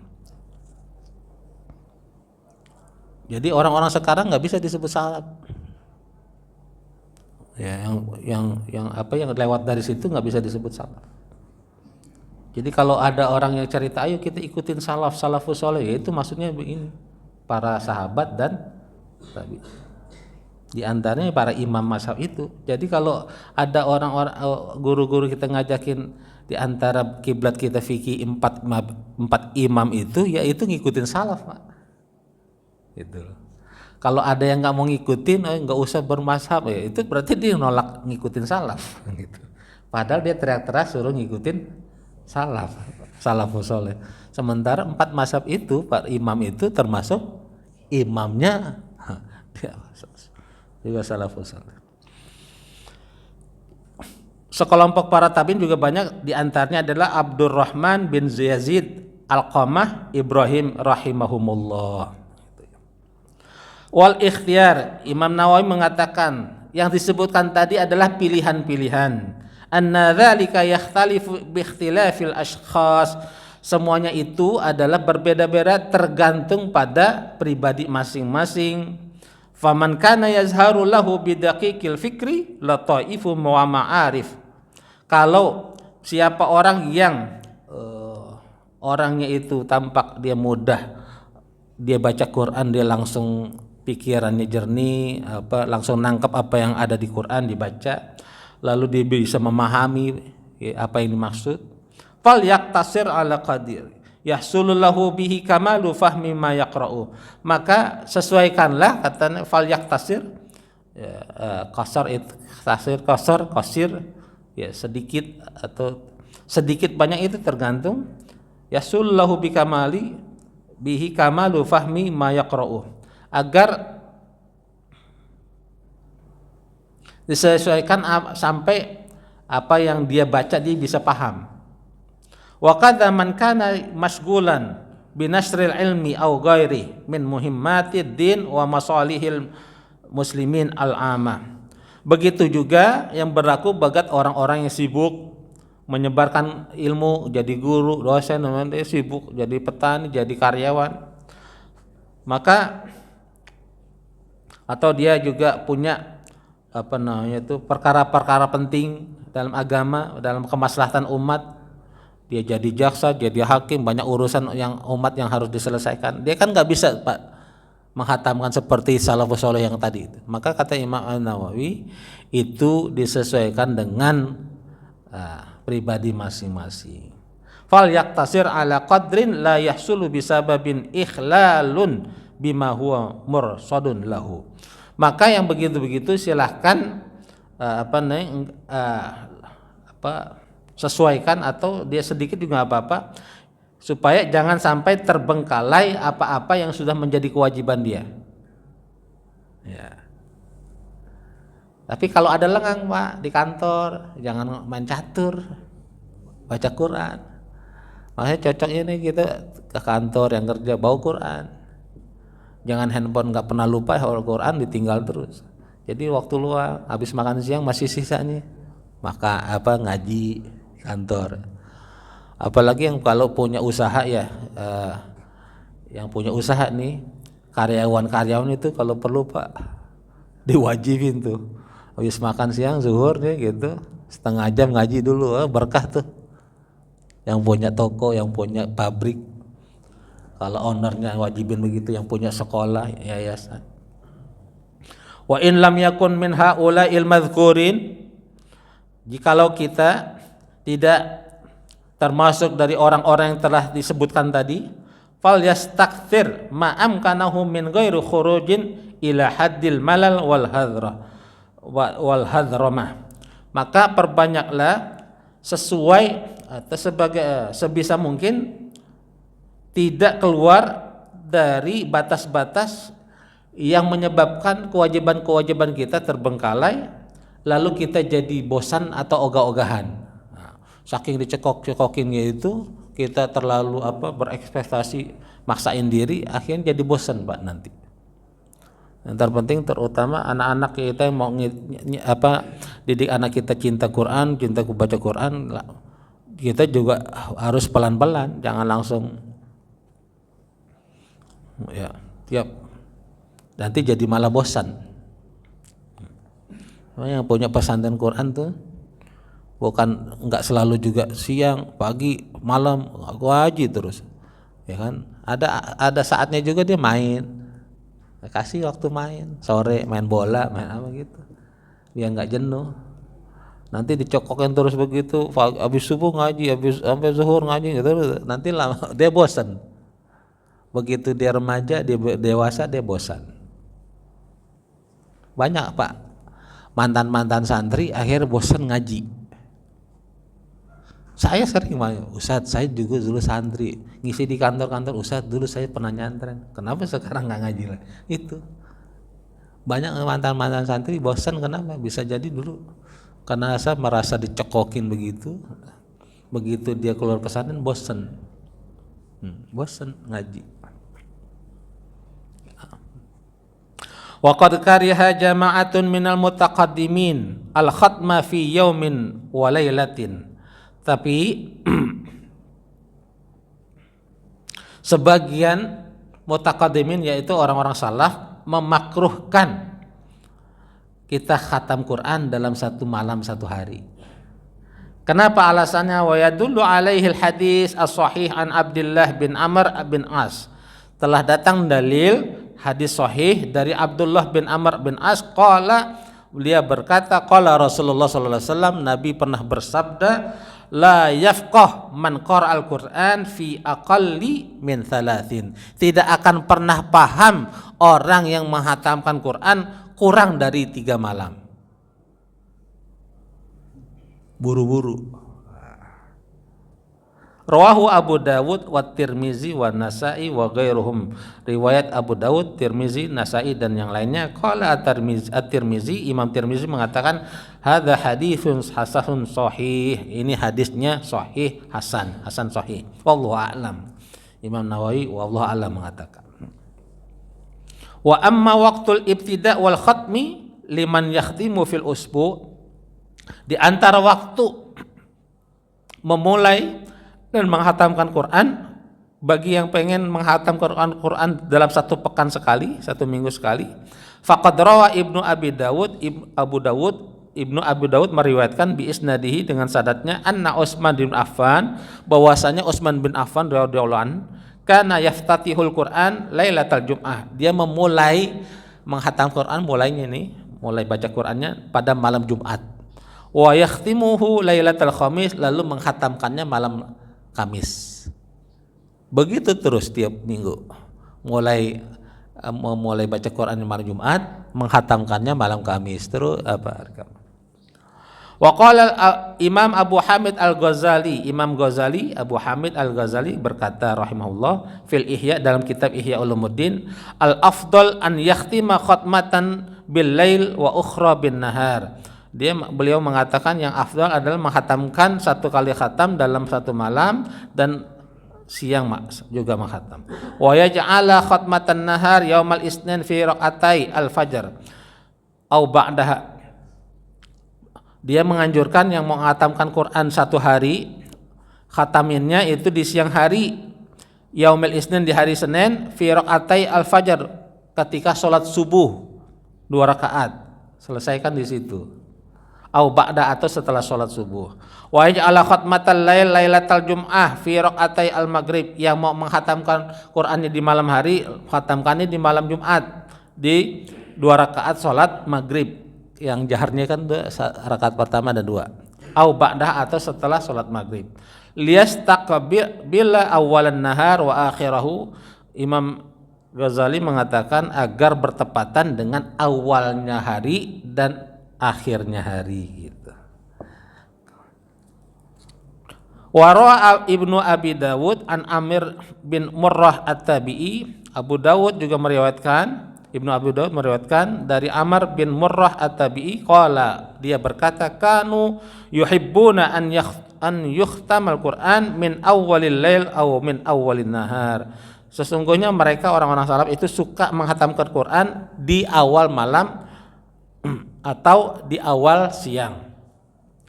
Jadi orang-orang sekarang nggak bisa disebut salaf. Ya, yang lewat dari situ nggak bisa disebut salaf. Jadi kalau ada orang yang cerita, ayo kita ikutin salafus soleh, ya itu maksudnya begini, para sahabat dan tabi. Di antaranya para imam mazhab itu. Jadi kalau ada orang-orang guru-guru kita ngajakin di antara kiblat kita fikih empat imam itu, yaitu ngikutin salaf, Pak. Gitu. Kalau ada yang nggak mau ngikutin, nggak usah bermazhab, ya itu berarti dia nolak ngikutin salaf. Gitu. Padahal dia teriak-teriak suruh ngikutin salafus saleh. Sementara empat mazhab itu, Pak imam itu termasuk imamnya dia juga salafus saleh. Sekelompok para tabi'in juga banyak, diantaranya adalah Abdurrahman bin Yazid Alqamah Ibrahim rahimahumullah. Wal ikhtiyar, Imam Nawawi mengatakan yang disebutkan tadi adalah pilihan-pilihan. Anna dzalika yakhtalifu bi ikhtilafil ashkhas, semuanya itu adalah berbeda-beda tergantung pada pribadi masing-masing. Faman kana yazharu lahu bidaqiqil fikri la taifu wa ma'arif. Kalau siapa orang yang orangnya itu tampak dia mudah, dia baca Quran dia langsung pikirannya jernih, langsung nangkap apa yang ada di Quran dibaca, lalu dia bisa memahami apa yang dimaksud. Fal yaktasir ala qadir yahsulu lahu bihi kamalu fahmi ma yaqra'u, maka sesuaikanlah katanya fal yaktasir, qasar itu qasir ya sedikit atau sedikit banyak itu tergantung. Yahsulu lahu bihi kamalu fahmi ma yaqra'u, agar disesuaikan sampai apa yang dia baca dia bisa paham. Wa qadza man kana mashghulan binasril ilmi aw ghairi min muhimmatid din wa masalihil muslimin al-amah. Begitu juga yang berlaku bagi orang-orang yang sibuk menyebarkan ilmu, jadi guru, dosen, sibuk jadi petani, jadi karyawan. Maka atau dia juga punya perkara-perkara penting dalam agama, dalam kemaslahatan umat, dia jadi jaksa, jadi hakim, banyak urusan yang umat yang harus diselesaikan. Dia kan nggak bisa, Pak, menghatamkan seperti salafus saleh yang tadi itu. Maka kata Imam An-Nawawi itu disesuaikan dengan pribadi masing-masing. Fal yaktasir ala qadrin la yahsulu bisababin ikhlalun bima huwa mursadun lahu. Maka yang begitu-begitu silahkan sesuaikan atau dia sedikit juga apa-apa, supaya jangan sampai terbengkalai apa-apa yang sudah menjadi kewajiban dia. Ya. Tapi kalau ada lengang, Pak, di kantor, jangan main catur, baca Quran. Makanya cocoknya nih kita ke kantor yang kerja bawa Quran. Jangan handphone nggak pernah lupa, Quran ditinggal terus. Jadi waktu luang, habis makan siang masih sisanya, maka ngaji kantor. Apalagi yang kalau punya usaha ya, yang punya usaha nih, karyawan itu kalau perlu, Pak, diwajibin tuh habis makan siang zuhur nih gitu setengah jam ngaji dulu, berkah tuh. Yang punya toko, yang punya pabrik, kalau ownernya wajibin begitu, yang punya sekolah, yayasan. Wa in lam yakun min haula'il madhkurin, jikalau kita tidak termasuk dari orang-orang yang telah disebutkan tadi, fal yastakthir ma amkanahu min ghairi khurujin ila haddil malal wal hadramah, maka perbanyaklah sesuai atau sebisa mungkin tidak keluar dari batas-batas yang menyebabkan kewajiban-kewajiban kita terbengkalai, lalu kita jadi bosan atau ogah-ogahan. Saking dicekok-cekokinnya itu kita terlalu berekspektasi, maksain diri, akhirnya jadi bosan, Pak, nanti. Yang terpenting terutama anak-anak kita yang mau didik anak kita cinta Quran, cinta baca Quran, kita juga harus pelan-pelan, jangan langsung nanti jadi malah bosan. Yang punya pesantren Quran tuh bukan nggak selalu juga siang, pagi, malam ngaji terus, ya kan? Ada saatnya juga dia main. Kasih waktu main, sore main bola, main apa gitu, biar nggak jenuh. Nanti dicokokin terus begitu, habis subuh ngaji, habis sampai zuhur ngaji gitu, nanti lama dia bosan. Begitu dia remaja, dia dewasa, dia bosan. Banyak Pak mantan-mantan santri akhir bosan ngaji. Saya sering Ustadz, saya juga dulu santri, ngisi di kantor-kantor, Ustadz dulu saya pernah nyantren, kenapa sekarang nggak ngaji lagi? Itu banyak mantan-mantan santri bosan, kenapa? Bisa jadi dulu karena saya merasa dicekokin begitu, begitu dia keluar pesantren bosan, bosan ngaji. Wa qad kariha jama'atun minal mutaqaddimin al-khatma fi yaumin wa lailatin. Tapi sebagian mutaqaddimin yaitu orang-orang salaf memakruhkan kita khatam Quran dalam satu malam satu hari. Kenapa alasannya? Wa yadullu alaihi hadis as-sahih an Abdullah bin Amr bin As. Telah datang dalil hadis sahih dari Abdullah bin Amr bin As, qala, beliau berkata, qala Rasulullah sallallahu alaihi wasallam, Nabi pernah bersabda, la yafqah man qara'al Qur'an fi aqalli min thalathin. Tidak akan pernah paham orang yang menghatamkan Quran kurang dari 3 malam. Buru-buru. Rawahu Abu Dawud wa Tirmizi wa Nasa'i wa ghairuhum. Riwayat Abu Dawud, Tirmizi, Nasa'i dan yang lainnya. Qala At-Tirmizi, Imam Tirmizi mengatakan hadza haditsun hasanun sahih. Ini hadisnya sahih hasan sahih. Wallahu a'lam. Imam Nawawi wallahu a'lam mengatakan. Wa amma waqtul ibtida' wal khatmi liman yakhtimu fil usbu'. Di antara waktu memulai dan menghatamkan Quran bagi yang pengen menghatam Quran dalam satu pekan sekali, satu minggu sekali, faqad rawa Ibnu Abi Dawud Ibnu Abi Dawud meriwayatkan bi isnadihi dengan sanadnya anna Utsman bin Affan, bahwasanya Utsman bin Affan radhiyallahu an kana yaftatihul Quran lailatal Jum'ah. Dia memulai menghatam Quran, mulai baca Qurannya pada malam Jumat. Wa yakhtimuhu lailatal Khamis, lalu menghatamkannya malam Kamis. Begitu terus tiap minggu. Mulai baca Quran malam Jumat, menghatamkannya malam Kamis. Terus Wa qala Imam Abu Hamid Al-Ghazali, Abu Hamid Al-Ghazali berkata rahimahullah fil Ihya, dalam kitab Ihya Ulumuddin, al-afdal an yakhtima khatmatan bil lail wa ukhra bin nahar. Beliau mengatakan yang afdal adalah menghatamkan satu kali khatam dalam satu malam dan siang juga menghatam. Wa yaj'ala khatmatan nahar yaumal isnin fi raqatai al-fajr au ba'daha. Dia menganjurkan yang menghatamkan Quran satu hari, khataminnya itu di siang hari, yaumil isnin di hari Senin, fi raqatai al-fajr, ketika sholat subuh 2 rakaat, selesaikan di situ. Au ba'da, atau setelah sholat subuh. Wa yaj'ala khatmatal lail lailatal jum'ah fi raqatai al maghrib. Yang mau menghatamkan Qur'annya di malam hari, khatamkannya di malam Jumat di 2 rakaat sholat maghrib. Yang jaharnya kan rakaat pertama ada 2. Au ba'da, atau setelah sholat maghrib. Liyastaqbil awalan nahar wa akhirahu. Imam Ghazali mengatakan agar bertepatan dengan awalnya hari dan akhirnya hari gitu. Wara'a Ibnu Abi Dawud an Amir bin Murrah At-Tabi'i. Abu Dawud juga meriwayatkan, Ibnu Abi Dawud meriwayatkan dari Amr bin Murrah At-Tabi'i, qala, dia berkata, kanu yuhibbuna an yukhtamal Qur'an min awwalil lail aw min awwalin nahar. Sesungguhnya mereka orang-orang salaf itu suka menghatamkan Quran di awal malam atau di awal siang,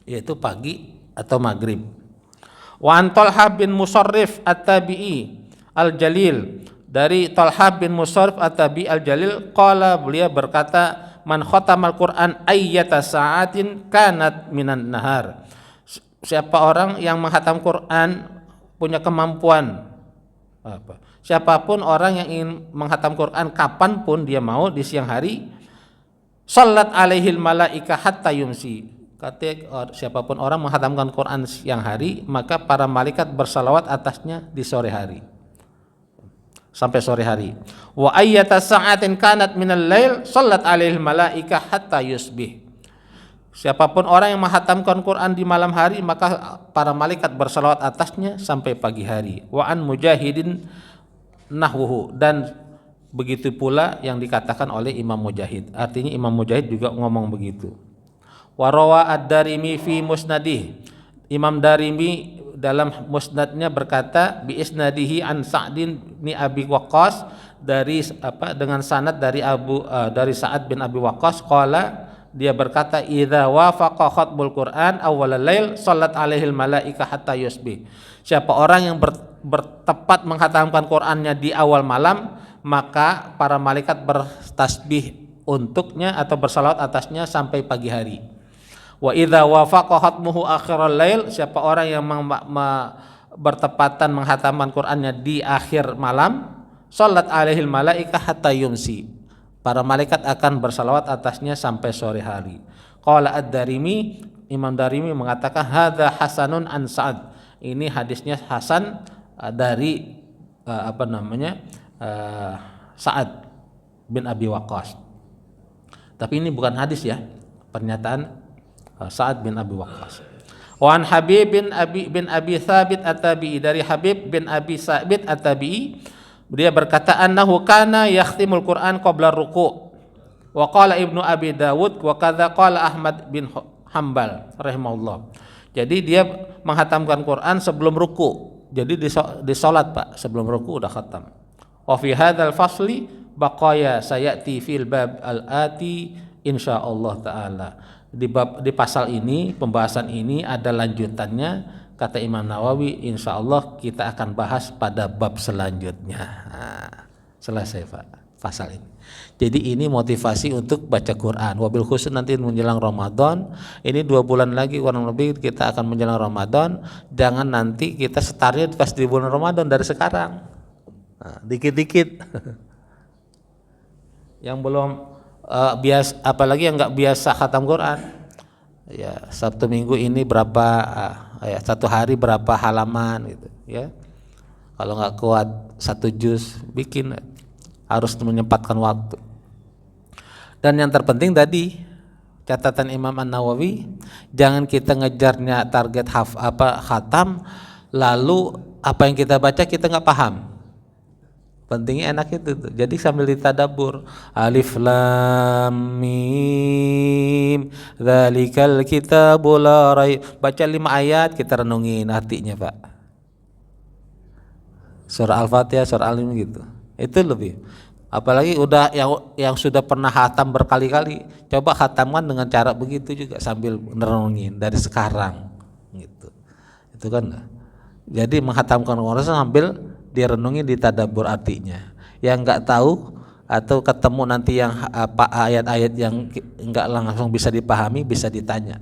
yaitu pagi atau maghrib. Wa an Talha bin Musarrif At-Tabi'i Al-Jalil, dari Talha bin Musarrif At-Tabi'i Al-Jalil, qala, beliau berkata, man khatamal Qur'an ayyata sa'atin kanat minan nahar. Siapa orang yang menghatam Quran punya kemampuan siapapun orang yang ingin menghatam Quran kapanpun dia mau di siang hari, salat alaihil malaika hatta yumsi, siapapun orang menghatamkan Quran siang hari, maka para malaikat bersalawat atasnya di sore hari sampai sore hari. Wa ayyata sa'atin kanat minal lail sallat alaihi malaika hatta yusbih. Siapapun orang yang menghatamkan Quran di malam hari, maka para malaikat bersalawat atasnya sampai pagi hari. Wa an Mujahidin nahwuhu, dan begitu pula yang dikatakan oleh Imam Mujahid. Artinya Imam Mujahid juga ngomong begitu. Wa rawa ad-Darimi fi musnadih. Imam Darimi dalam musnadnya berkata bi isnadihi an Sa'din bin Abi Waqqas, dengan sanad dari Sa'ad bin Abi Waqqas, qala, dia berkata, idza wafaqa khatmul Quran awwalal lail sallat alaihil malaika hatta yusbih. Siapa orang yang bertepat menghatamkan Qur'annya di awal malam, maka para malaikat bertasbih untuknya atau bersalawat atasnya sampai pagi hari. Wa idza wafaqa khatmuhu akhiral lail, siapa orang yang bertepatan menghatamkan Qur'annya di akhir malam, salat alaihil malaika hatta yumsi, para malaikat akan bersalawat atasnya sampai sore hari. Qala ad-Darimi, Imam Darimi mengatakan hadza hasanun an Sa'ad, ini hadisnya hasan dari Sa'ad bin Abi Waqqas. Tapi ini bukan hadis ya, pernyataan Sa'ad bin Abi Waqqas. Wa an Habib bin Abi Thabit at-Tabi'i, dari Habib bin Abi Thabit at-Tabi'i, dia berkata annahu kana yakhtimul Qur'an qabla ruku'. Wa qala Ibnu Abi Dawud wa kadza qala Ahmad bin Hambal rahimahullah. Jadi dia menghatamkan Quran sebelum ruku. Jadi di salat Pak, sebelum ruku udah khatam. Wa fi hadzal fasli baqaya sayati fil bab al-ati insyaallah taala. Di pasal ini, pembahasan ini ada lanjutannya, kata Imam Nawawi, insyaallah kita akan bahas pada bab selanjutnya. Selesai Pak pasal ini. Jadi ini motivasi untuk baca Quran. Wabil khusus nanti menjelang Ramadan. Ini 2 bulan lagi kurang lebih kita akan menjelang Ramadan. Jangan nanti kita startnya pas di bulan Ramadan dari sekarang. Dikit-dikit. Yang belum apalagi yang nggak biasa khatam Quran. Ya, Sabtu Minggu ini berapa? Satu hari berapa halaman gitu. Ya. Kalau nggak kuat 1 juz bikin, harus menyempatkan waktu. Dan yang terpenting tadi catatan Imam An-Nawawi, jangan kita ngejarnya target khatam, lalu apa yang kita baca kita nggak paham. Pentingnya enak itu tuh. Jadi sambil ditadabur, alif lam mim dzalikal kitabul la raib, baca 5 ayat kita renungin artinya Pak. Surah Al-Fatihah, surah Al-Imran gitu. Itu lebih. Apalagi udah yang sudah pernah khatam berkali-kali, coba khatamkan dengan cara begitu juga sambil renungin dari sekarang gitu. Itu kan. Jadi menghatamkan Quran sambil direnungi, ditadabbur artinya. Yang enggak tahu atau ketemu nanti yang ayat-ayat yang enggak langsung bisa dipahami, bisa ditanya.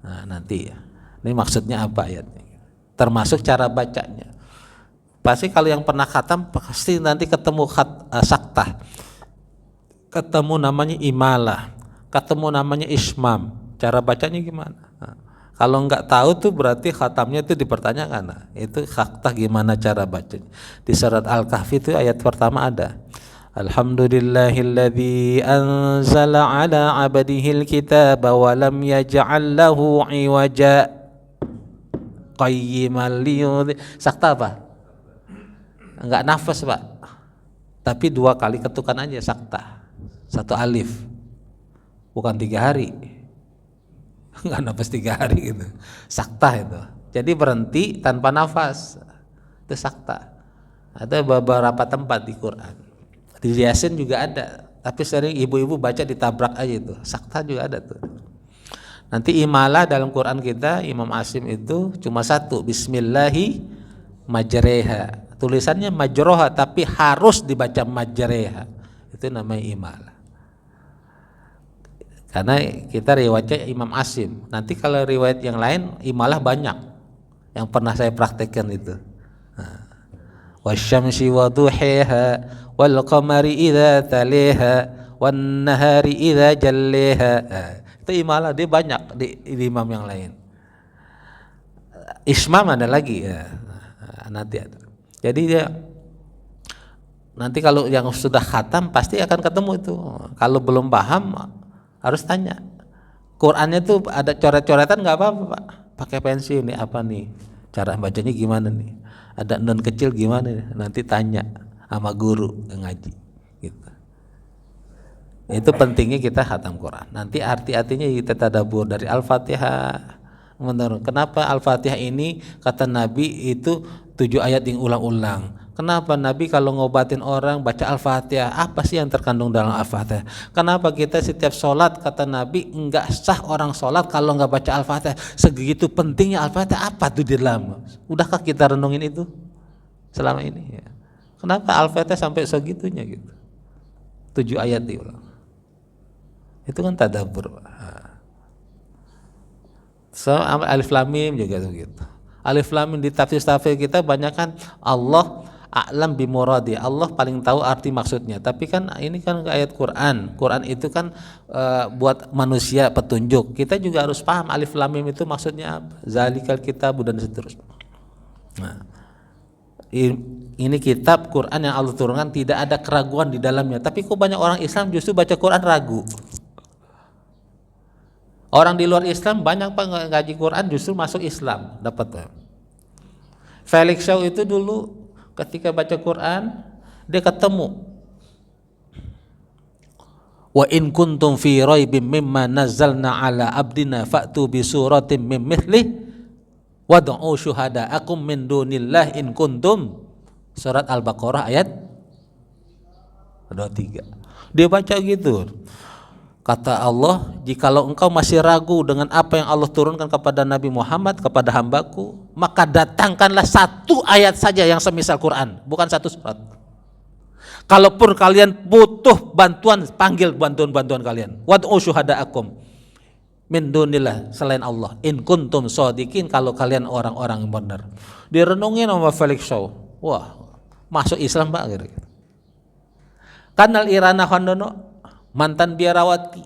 Nah, nanti ya. Ini maksudnya apa ayatnya? Termasuk cara bacanya. Pasti kalau yang pernah khatam pasti nanti ketemu saktah, ketemu namanya imalah, ketemu namanya ismam. Cara bacanya gimana? Nah, kalau nggak tahu tuh berarti khatamnya itu dipertanyakan. Nah, itu saktah gimana cara bacanya? Di surat Al-Kahfi itu ayat pertama ada. Alhamdulillahilladzi anzala ala 'abdihil kitaba wa lam yaj'al lahu 'iwaja qayyiman liyudhi. Saktah apa? Enggak nafas Pak, tapi 2 kali ketukan aja saktah, 1 alif, bukan 3 hari, enggak nafas 3 hari gitu, saktah itu. Jadi berhenti tanpa nafas, itu saktah. Ada beberapa tempat di Quran, di Yasin juga ada, tapi sering ibu-ibu baca ditabrak aja itu, saktah juga ada tuh. Nanti imalah dalam Quran kita Imam Asim itu cuma 1, Bismillahi majreha. Tulisannya majroha tapi harus dibaca majreha. Itu namanya imalah. Karena kita riwayatnya Imam Asim. Nanti kalau riwayat yang lain imalah banyak. Yang pernah saya praktekkan itu. Wasyamsi wa duhiha wal qamari idza taliha wan nahari idza jalliha. Itu imalah, dia banyak di imam yang lain. Ismam ada lagi ya. Nanti ada. Jadi dia nanti kalau yang sudah khatam pasti akan ketemu itu. Kalau belum paham harus tanya. Qurannya tuh ada coret-coretan nggak apa-apa Pak. Pakai pensil nih apa nih? Cara bacanya gimana nih? Ada nun kecil gimana nih? Nanti tanya sama guru yang ngaji. Gitu. Itu pentingnya kita khatam Quran. Nanti arti-artinya kita tadabbur dari Al-Fatihah. Kenapa Al-Fatihah ini kata Nabi itu 7 ayat yang ulang-ulang? Kenapa Nabi kalau ngobatin orang baca Al-Fatihah? Apa sih yang terkandung dalam Al-Fatihah? Kenapa kita setiap sholat kata Nabi enggak sah orang sholat kalau enggak baca Al-Fatihah? Segitu pentingnya Al-Fatihah, apa tuh di dalam? Udahkah kita renungin itu selama ini? Ya. Kenapa Al-Fatihah sampai segitunya gitu? 7 ayat diulang. Itu kan tadabbur. So, alif lam mim juga begitu. Alif lam mim di tafsir kita banyak kan Allah a'lam bi muradi. Allah paling tahu arti maksudnya. Tapi kan ini kan ayat Quran. Quran itu kan buat manusia petunjuk. Kita juga harus paham alif lam mim itu maksudnya apa. Zalikal kitab dan seterusnya. Nah, ini kitab Quran yang Allah turunkan tidak ada keraguan di dalamnya. Tapi kok banyak orang Islam justru baca Quran ragu. Orang di luar Islam banyak Pak ngaji Quran justru masuk Islam dapat. Felix Shaw itu dulu ketika baca Quran dia ketemu wa in kuntum fi raibim mimma nazzalna ala abdina fa'tu bi suratin mim mithlih wad'u syuhada'akum min dunillah in kuntum. Surat Al-Baqarah ayat 23. Dia baca gitu. Kata Allah, jikalau engkau masih ragu dengan apa yang Allah turunkan kepada Nabi Muhammad, kepada hambaku, maka datangkanlah 1 ayat saja yang semisal Quran, bukan 1 surat. Kalaupun kalian butuh bantuan, panggil bantuan kalian. Wad'u syuhada'akum min dunillah, selain Allah. In kuntum shodiqin, kalau kalian orang-orang yang benar. Direnungin sama Felix Shaw. Wah, masuk Islam Pak gitu. Kanal Irana Hondono mantan biarawati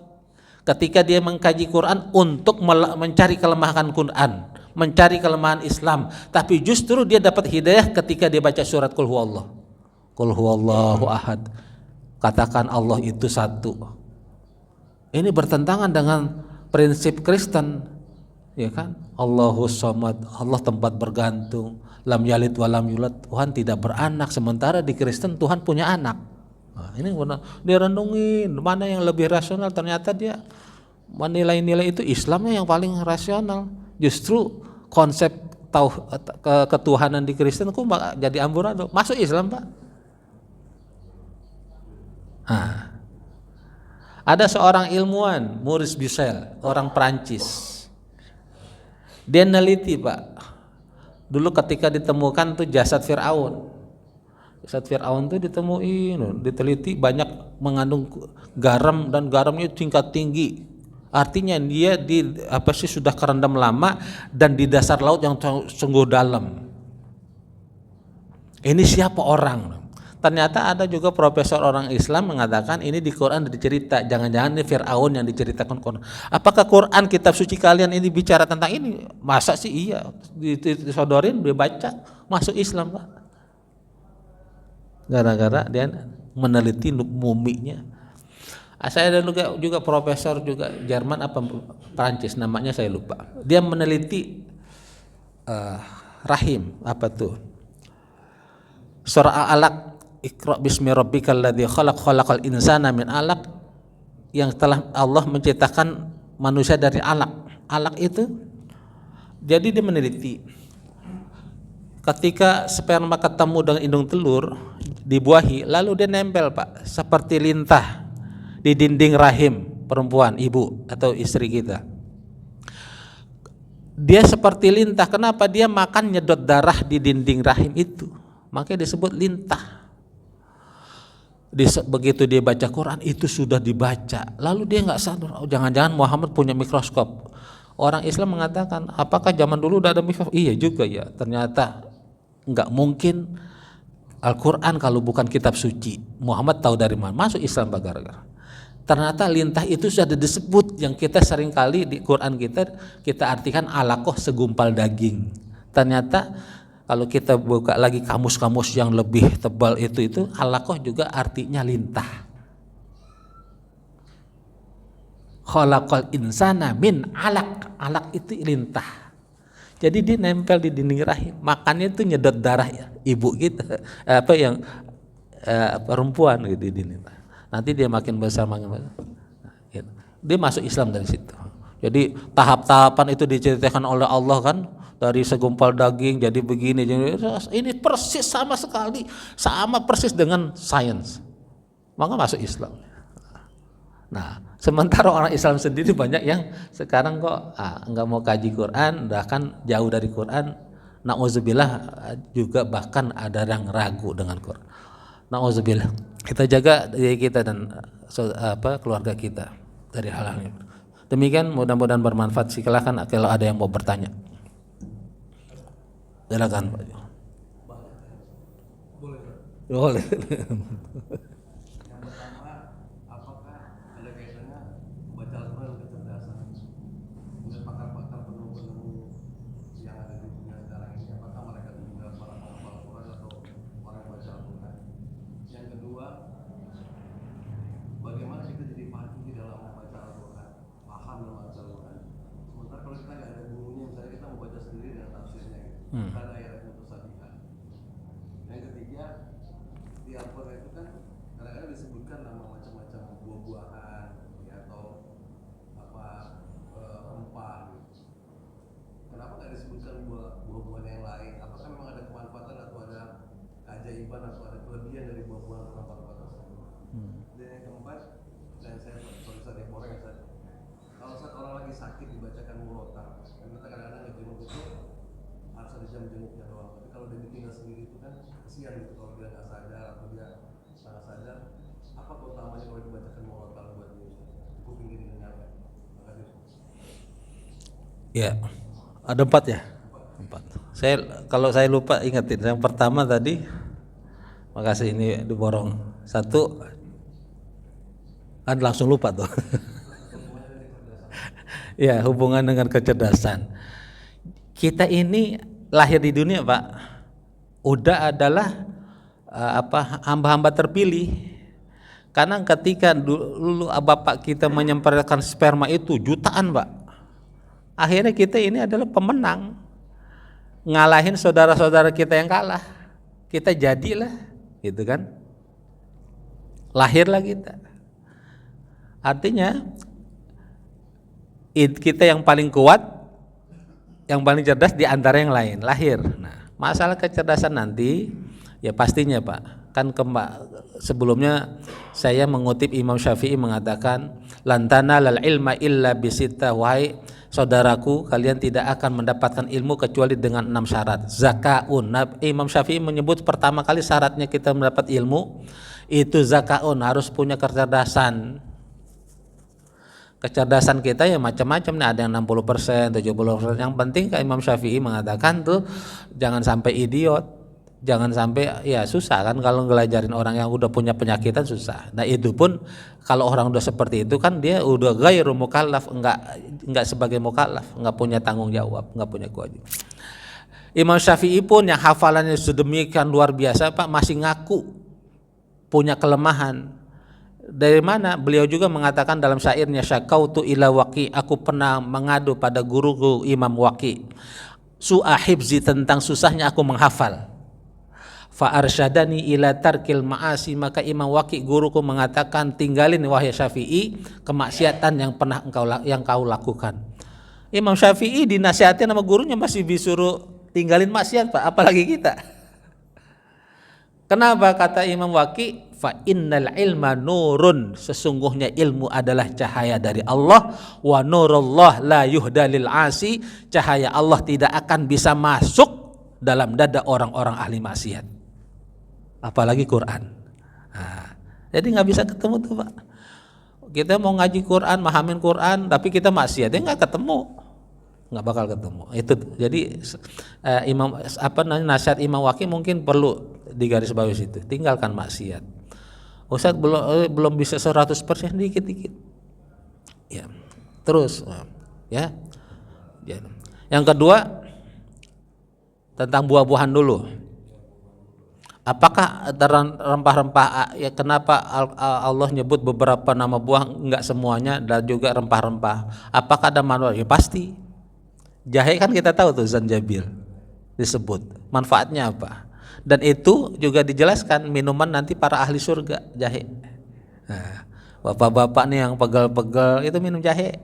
ketika dia mengkaji Quran untuk mencari kelemahan Quran, mencari kelemahan Islam, tapi justru dia dapat hidayah ketika dia baca surat Qul huwallah. Qul huwallahu ahad. Katakan Allah itu satu. Ini bertentangan dengan prinsip Kristen, ya kan? Allahus samad, Allah tempat bergantung, lam yalid wa lam yulad, Tuhan tidak beranak, sementara di Kristen Tuhan punya anak. Nah, ini benar, dia renungin mana yang lebih rasional, ternyata dia menilai-nilai itu Islamnya yang paling rasional. Justru konsep ketuhanan di Kristen kok jadi amburadul. Masuk Islam Pak. Nah, ada seorang ilmuwan Maurice Bucaille, orang Prancis. Dia neliti Pak. Dulu ketika ditemukan tuh jasad Fir'aun. Saat Fir'aun itu ditemuin, diteliti banyak mengandung garam dan garamnya tingkat tinggi. Artinya dia sudah kerendam lama dan di dasar laut yang sungguh dalam. Ini siapa orang? Ternyata ada juga profesor orang Islam mengatakan ini di Quran dicerita, jangan-jangan ini Fir'aun yang diceritakan Quran. Apakah Quran kitab suci kalian ini bicara tentang ini? Masa sih iya? Disodorin, dia baca, masuk Islam Pak. Gara-gara dia meneliti muminya. Saya ada juga profesor juga Jerman apa Prancis, namanya saya lupa. Dia meneliti rahim apa tuh? Surah Al-Alaq, Iqra bismi rabbikal ladzi khalaq, khalaqal insana min 'alaq, yang telah Allah menciptakan manusia dari alaq. Alaq itu jadi dia meneliti ketika sperma ketemu dengan indung telur dibuahi, lalu dia nempel Pak seperti lintah di dinding rahim perempuan, ibu atau istri kita. Dia seperti lintah. Kenapa? Dia makan nyedot darah di dinding rahim itu, makanya disebut lintah. Begitu dia baca Quran itu sudah dibaca, lalu dia nggak sadar, oh, jangan-jangan Muhammad punya mikroskop. Orang Islam mengatakan, apakah zaman dulu udah ada mikroskop? Iya juga ya, ternyata nggak mungkin Al-Quran kalau bukan kitab suci. Muhammad tahu dari mana? Masuk Islam gara-gara. Ternyata lintah itu sudah disebut, yang kita seringkali di Quran kita artikan alaqah, segumpal daging. Ternyata kalau kita buka lagi kamus-kamus yang lebih tebal itu alaqah juga artinya lintah. Khalaqal insana min alaq. Alaq itu lintah. Jadi dia nempel di dinding rahim. Makannya itu nyedot darah ibu kita, perempuan gitu di dinding. Nanti dia makin besar makin besar. Dia masuk Islam dari situ. Jadi tahap-tahapan itu diceritakan oleh Allah kan, dari segumpal daging jadi begini. Ini persis sama sekali, sama persis dengan sains. Maka masuk Islam. Nah, sementara orang Islam sendiri banyak yang sekarang kok nggak mau kaji Quran, bahkan jauh dari Quran. Nauzubillah, juga bahkan ada yang ragu dengan Quran. Nauzubillah. Kita jaga diri kita dan keluarga kita dari hal-hal ini. Demikian, mudah-mudahan bermanfaat. Silakan kalau ada yang mau bertanya. Silakan Pak. Boleh. Yang pertama, apakah ada kaitannya baca Al-Quran dengan kecerdasan? Mungkin pakar-pakar penemu yang ada di dunia sekarang ini, apakah mereka juga para penghafal Al-Quran atau orang yang baca Al-Quran? Yang kedua, bagaimana kita jadi faqih dalam membaca Al-Quran, paham dalam membaca Al-Quran? Sementara kalau kita nggak ada gurunya, misalnya kita membaca sendiri dengan tafsirnya, kita ada ayat mutasabihah. Yang ketiga, di Al-Quran itu kan kadang-kadang disebutkan nama macam-macam buah-buahan ya, atau rempah gitu. Kenapa nggak disebutkan buah-buahan yang lain? Apakah memang ada kemanfaatan atau ada keajaiban atau ada kelebihan dari buah-buahan atau rempah-rempah tersebut? Dan yang keempat, dan saya sorry orang yang saya, kalau saat orang lagi sakit dibacakan murotal, kan kita kadang-kadang ngejenguk itu harus ada jam jenguknya doang. Tapi kalau dia ditinggal sendiri itu kan kesian gitu, kalau dia nggak sadar atau dia setengah sadar. Apa keutamanya kalau dibacakan murotal buat dia? Kuping ini dengarkan. Terima kasih. Ya, ada 4 ya. 4. Kalau saya lupa ingetin. Yang pertama tadi, makasih ini diborong. 1, kan langsung lupa tuh. Ya, hubungan dengan kecerdasan. Kita ini lahir di dunia, Pak, udah adalah hamba-hamba terpilih. Karena ketika dulu bapak kita menyemprotkan sperma itu jutaan, Pak. Akhirnya kita ini adalah pemenang, ngalahin saudara-saudara kita yang kalah. Kita jadilah, gitu kan? Lahirlah kita. Artinya kita yang paling kuat, yang paling cerdas di antara yang lain, lahir. Nah, masalah kecerdasan nanti, ya pastinya Pak. Kan sebelumnya saya mengutip Imam Syafi'i mengatakan, lantana lal ilma illa bisitta, wahai saudaraku, kalian tidak akan mendapatkan ilmu kecuali dengan 6 syarat. Zakaun. Nah, Imam Syafi'i menyebut pertama kali syaratnya kita mendapat ilmu itu zakaun, harus punya kecerdasan. Kecerdasan kita ya macam-macam nih, ada yang 60%, 70%. Yang penting Imam Syafi'i mengatakan tuh jangan sampai idiot, jangan sampai, ya susah kan kalau ngelajarin orang yang udah punya penyakitan, susah. Nah itu pun kalau orang udah seperti itu kan dia udah ghairu mukallaf, enggak sebagai mukallaf, enggak punya tanggung jawab, enggak punya kewajiban. Imam Syafi'i pun yang hafalannya sedemikian luar biasa Pak, masih ngaku punya kelemahan. Dari mana? Beliau juga mengatakan dalam syairnya, syakautu ila Waqi, aku pernah mengadu pada guruku Imam Waqi, su'ahibzi, tentang susahnya aku menghafal. Fa arsyadani ila tarkil ma'asi, maka Imam Waqi guruku mengatakan, tinggalin wahai Syafi'i kemaksiatan yang pernah kau lakukan. Imam Syafi'i dinasihatin sama gurunya masih disuruh tinggalin maksiat Pak, apalagi kita. Kenapa? Kata Imam Waqi, fa innal ilma nurun, sesungguhnya ilmu adalah cahaya dari Allah, wa nurullah la yuhda lil asi, cahaya Allah tidak akan bisa masuk dalam dada orang-orang ahli maksiat, apalagi Quran. Nah, jadi nggak bisa ketemu tuh Pak. Kita mau ngaji Quran, mahamin Quran, tapi kita maksiat, dia nggak ketemu, nggak bakal ketemu. Itu jadi nasihat Imam Waqi mungkin perlu digarisbawahi situ, tinggalkan maksiat. Ustadz belum bisa 100%, dikit-dikit. Ya. Terus ya. Yang kedua tentang buah-buahan dulu. Apakah rempah-rempah, ya kenapa Allah nyebut beberapa nama buah, enggak semuanya, dan juga rempah-rempah. Apakah ada manfaat? Ya pasti. Jahe kan kita tahu tuh, zanjabil disebut. Manfaatnya apa? Dan itu juga dijelaskan minuman nanti para ahli surga, jahe. Nah, bapak-bapak nih yang pegel-pegel itu minum jahe.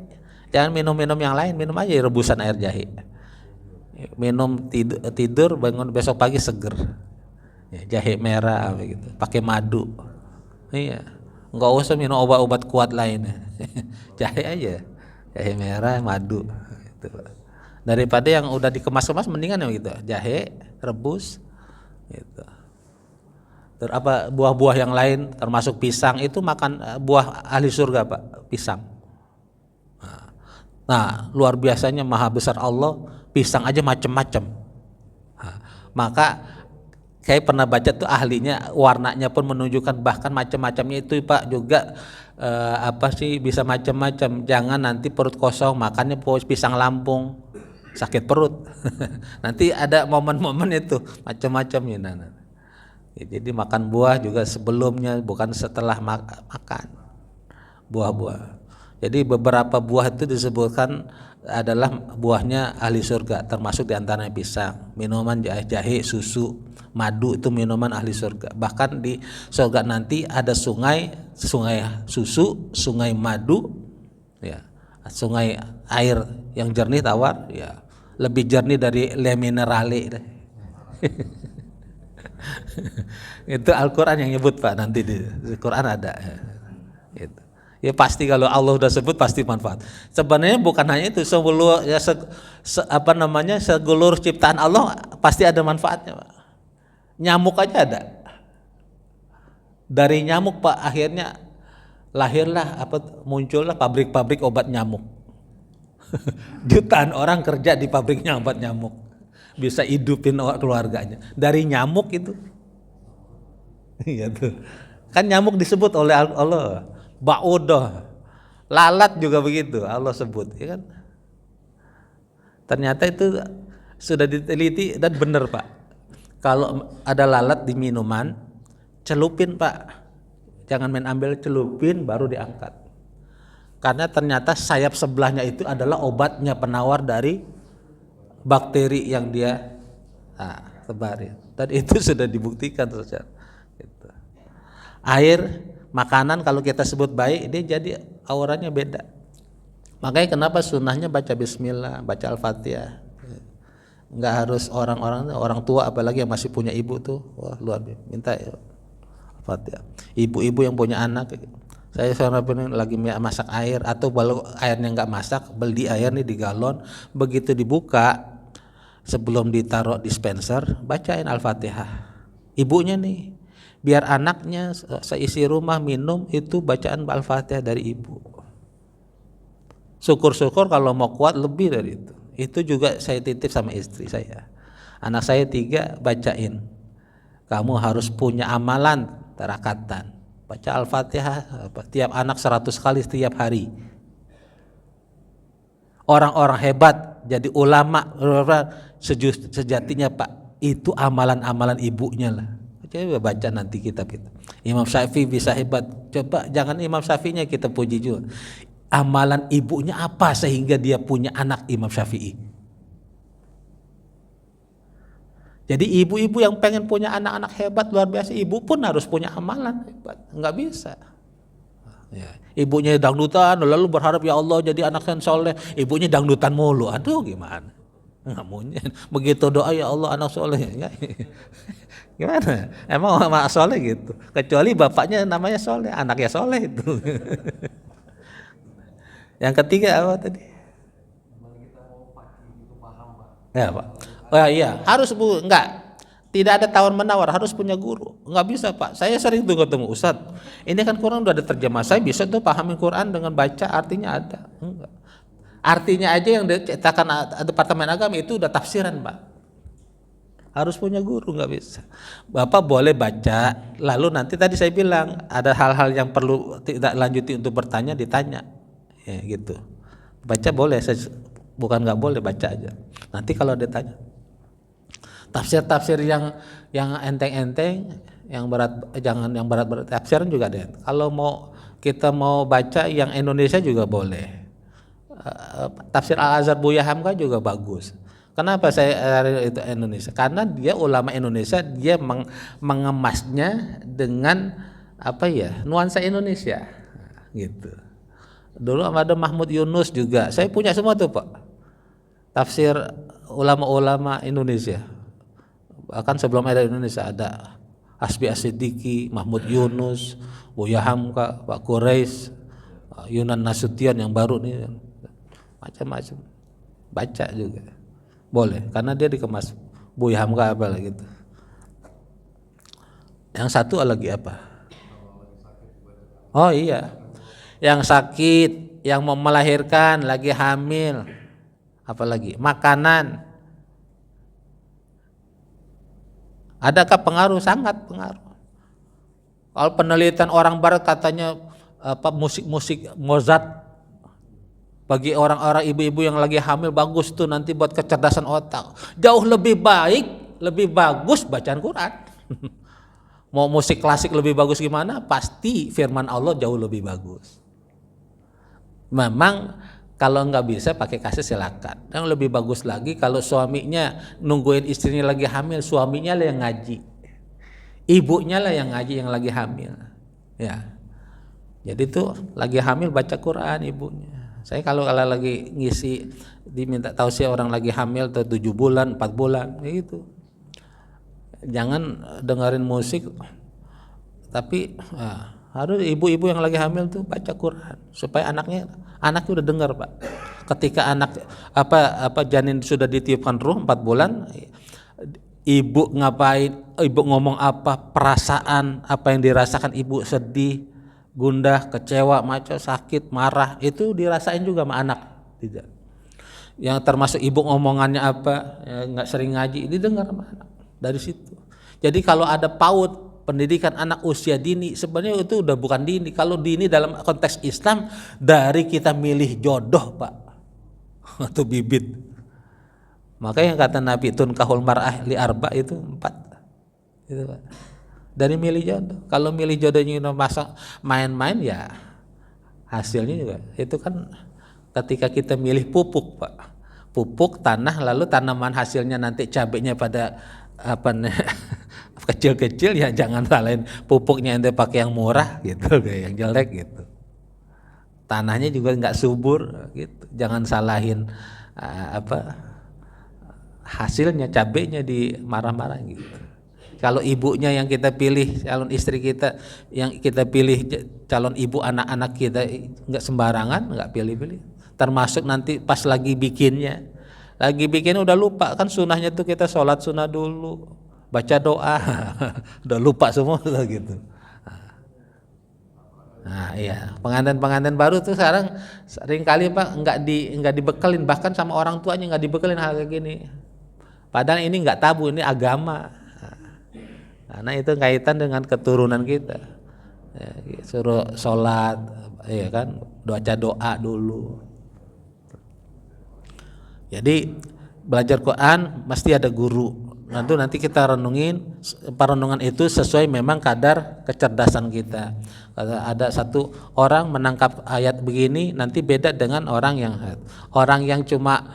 Jangan minum-minum yang lain, minum aja rebusan air jahe. Minum tidur bangun besok pagi seger. Ya, jahe merah begitu, pakai madu. Iya, nggak usah minum obat-obat kuat lain. Jahe aja, jahe merah, madu. Gitu. Daripada yang udah dikemas-kemas, mendingan yang gitu, jahe rebus. Gitu. Terus apa buah-buah yang lain, termasuk pisang, itu makan buah ahli surga Pak, pisang. Nah, luar biasanya maha besar Allah, pisang aja macam-macam. Nah, maka saya pernah baca tuh ahlinya, warnanya pun menunjukkan bahkan macam-macamnya itu Pak juga bisa macam-macam. Jangan nanti perut kosong makannya pisang Lampung, sakit perut. Nanti ada momen-momen itu macam-macamnya. Ya, jadi makan buah juga sebelumnya, bukan setelah makan buah-buah. Jadi beberapa buah itu disebutkan adalah buahnya ahli surga, termasuk diantaranya pisang, minuman jahe, susu, madu, itu minuman ahli surga. Bahkan di surga nanti ada sungai susu, sungai madu, ya, sungai air yang jernih tawar, ya, lebih jernih dari Le Minerale. Itu Al-Quran yang nyebut Pak, nanti di Quran ada. Gitu. Ya pasti kalau Allah udah sebut pasti manfaat. Sebenarnya bukan hanya itu, seluruh ya seluruh ciptaan Allah pasti ada manfaatnya, Pak. Nyamuk aja ada. Dari nyamuk Pak akhirnya lahirlah muncullah pabrik-pabrik obat nyamuk. Jutaan orang kerja di pabriknya obat nyamuk. Bisa hidupin keluarganya. Dari nyamuk itu. Iya tuh. Kan nyamuk disebut oleh Allah. Ba'udah, lalat juga begitu Allah sebut, ya kan? Ternyata itu sudah diteliti dan benar Pak. Kalau ada lalat di minuman, celupin Pak. Jangan main ambil, celupin baru diangkat. Karena ternyata sayap sebelahnya itu adalah obatnya, penawar dari bakteri yang dia sebarin. Dan itu sudah dibuktikan gitu. Air, makanan kalau kita sebut baik, dia jadi auranya beda. Makanya kenapa sunnahnya baca bismillah, baca al-fatihah. Nggak harus orang tua, apalagi yang masih punya ibu tuh, wah luar biasa, minta ya al-fatihah. Ibu-ibu yang punya anak, saya sekarang lagi masak air, atau kalau airnya nggak masak, beli air nih di galon, begitu dibuka sebelum ditaruh dispenser, bacain al-fatihah. Ibunya nih, biar anaknya seisi rumah minum itu bacaan Al-Fatihah dari ibu. Syukur-syukur kalau mau kuat lebih dari itu. Itu juga saya titip sama istri saya. Anak saya 3 bacain. Kamu harus punya amalan terakatan. Baca Al-Fatihah tiap anak 100 kali setiap hari. Orang-orang hebat jadi ulama sejatinya Pak, itu amalan-amalan ibunya lah. Coba baca nanti kitab kita. Imam Syafi'i bisa hebat. Coba jangan Imam Syafi'inya kita puji juga. Amalan ibunya apa sehingga dia punya anak Imam Syafi'i. Jadi ibu-ibu yang pengen punya anak-anak hebat luar biasa, ibu pun harus punya amalan hebat. Enggak bisa. Ya. Ibunya dangdutan lalu berharap ya Allah jadi anak yang soleh. Ibunya dangdutan mulu. Aduh gimana? Enggak mungkin. Begitu doa ya Allah anak soleh. Gimana? Emang anak soleh gitu. Kecuali bapaknya namanya soleh, anaknya soleh itu. Yang ketiga apa tadi? Ya Pak. Oh iya, harus Bu, enggak. Tidak ada tawar menawar, harus punya guru. Enggak bisa Pak. Saya sering tuh ketemu Ustadz. Ini kan Quran udah ada terjemah. Saya bisa tuh pahamin Quran dengan baca artinya ada. Enggak. Artinya aja yang dicetakan Departemen Agama itu udah tafsiran Pak. harus punya guru, nggak bisa. Bapak boleh baca, lalu nanti tadi saya bilang ada hal-hal yang perlu tidak lanjuti untuk bertanya, ditanya, ya gitu. Baca boleh, bukan nggak boleh, baca aja. Nanti kalau ditanya, tafsir-tafsir yang enteng-enteng, yang berat jangan yang berat-berat. Tafsiran juga ada. Kalau kita mau baca yang Indonesia juga boleh. Tafsir Al-Azhar Buya Hamka juga bagus. Kenapa saya itu Indonesia? Karena dia ulama Indonesia, dia mengemasnya dengan nuansa Indonesia, gitu. Dulu ada Mahmud Yunus juga, saya punya semua tuh Pak, tafsir ulama-ulama Indonesia. Bahkan sebelum ada Indonesia ada Hasbi As-Siddiqi, Mahmud Yunus, Buya Hamka, Pak Quraisy, Yunan Nasution yang baru nih, macam-macam. Baca juga boleh, karena dia dikemas. Buya Hamka apa lagi gitu. Yang satu lagi apa? Oh iya, yang sakit, yang mau melahirkan, lagi hamil, apalagi makanan. Adakah pengaruh? Sangat pengaruh. Kalau penelitian orang barat katanya musik-musik Mozart bagi orang-orang ibu-ibu yang lagi hamil bagus tuh, nanti buat kecerdasan otak. Jauh lebih baik, lebih bagus bacaan Quran. Mau musik klasik lebih bagus gimana? Pasti firman Allah jauh lebih bagus. Memang kalau nggak bisa pakai kaset silakan. Yang lebih bagus lagi kalau suaminya nungguin istrinya lagi hamil, suaminya lah yang ngaji, ibunya lah yang ngaji yang lagi hamil. Ya, jadi tuh lagi hamil baca Quran ibunya. Saya kalau lagi ngisi diminta tausiah orang lagi hamil tuh 7 bulan, 4 bulan, gitu. Jangan dengerin musik, tapi harus ibu-ibu yang lagi hamil tuh baca Quran supaya anaknya udah dengar Pak. Ketika anak janin sudah ditiupkan ruh 4 bulan, ibu ngapain, ibu ngomong apa, perasaan apa yang dirasakan ibu, sedih, gundah, kecewa, macam sakit, marah, itu dirasain juga sama anak. Tidak. Yang termasuk ibu ngomongannya apa, nggak sering ngaji, didengar sama anak dari situ. Jadi kalau ada PAUD, pendidikan anak usia dini, sebenarnya itu udah bukan dini. Kalau dini dalam konteks Islam dari kita milih jodoh Pak, atau bibit. Maka yang kata Nabi tunkahul mar'ah li arba itu 4, itu Pak. Dari milih jodoh. Kalau milih jodohnya masa main-main ya hasilnya juga itu kan ketika kita milih pupuk Pak, pupuk tanah, lalu tanaman hasilnya nanti cabenya pada kecil-kecil, ya jangan salahin pupuknya ente pakai yang murah gitu, kayak yang jelek gitu. Tanahnya juga nggak subur gitu, jangan salahin hasilnya, cabenya dimarah-marah gitu. Kalau ibunya yang kita pilih, calon istri kita yang kita pilih, calon ibu anak-anak kita nggak sembarangan, nggak pilih-pilih. Termasuk nanti pas lagi bikin udah lupa kan sunnahnya tuh, kita sholat sunnah dulu, baca doa, udah lupa semua gitu. Nah iya, pengantin baru tuh sekarang sering kali Pak nggak dibekelin, bahkan sama orang tuanya nggak dibekelin hal kayak gini. Padahal ini nggak tabu, ini agama. Karena itu kaitan dengan keturunan kita. Ya, suruh sholat, ya kan, baca doa dulu. Jadi belajar Quran mesti ada guru. Nanti kita renungin, perenungan itu sesuai memang kadar kecerdasan kita. Ada satu orang menangkap ayat begini, nanti beda dengan orang yang cuma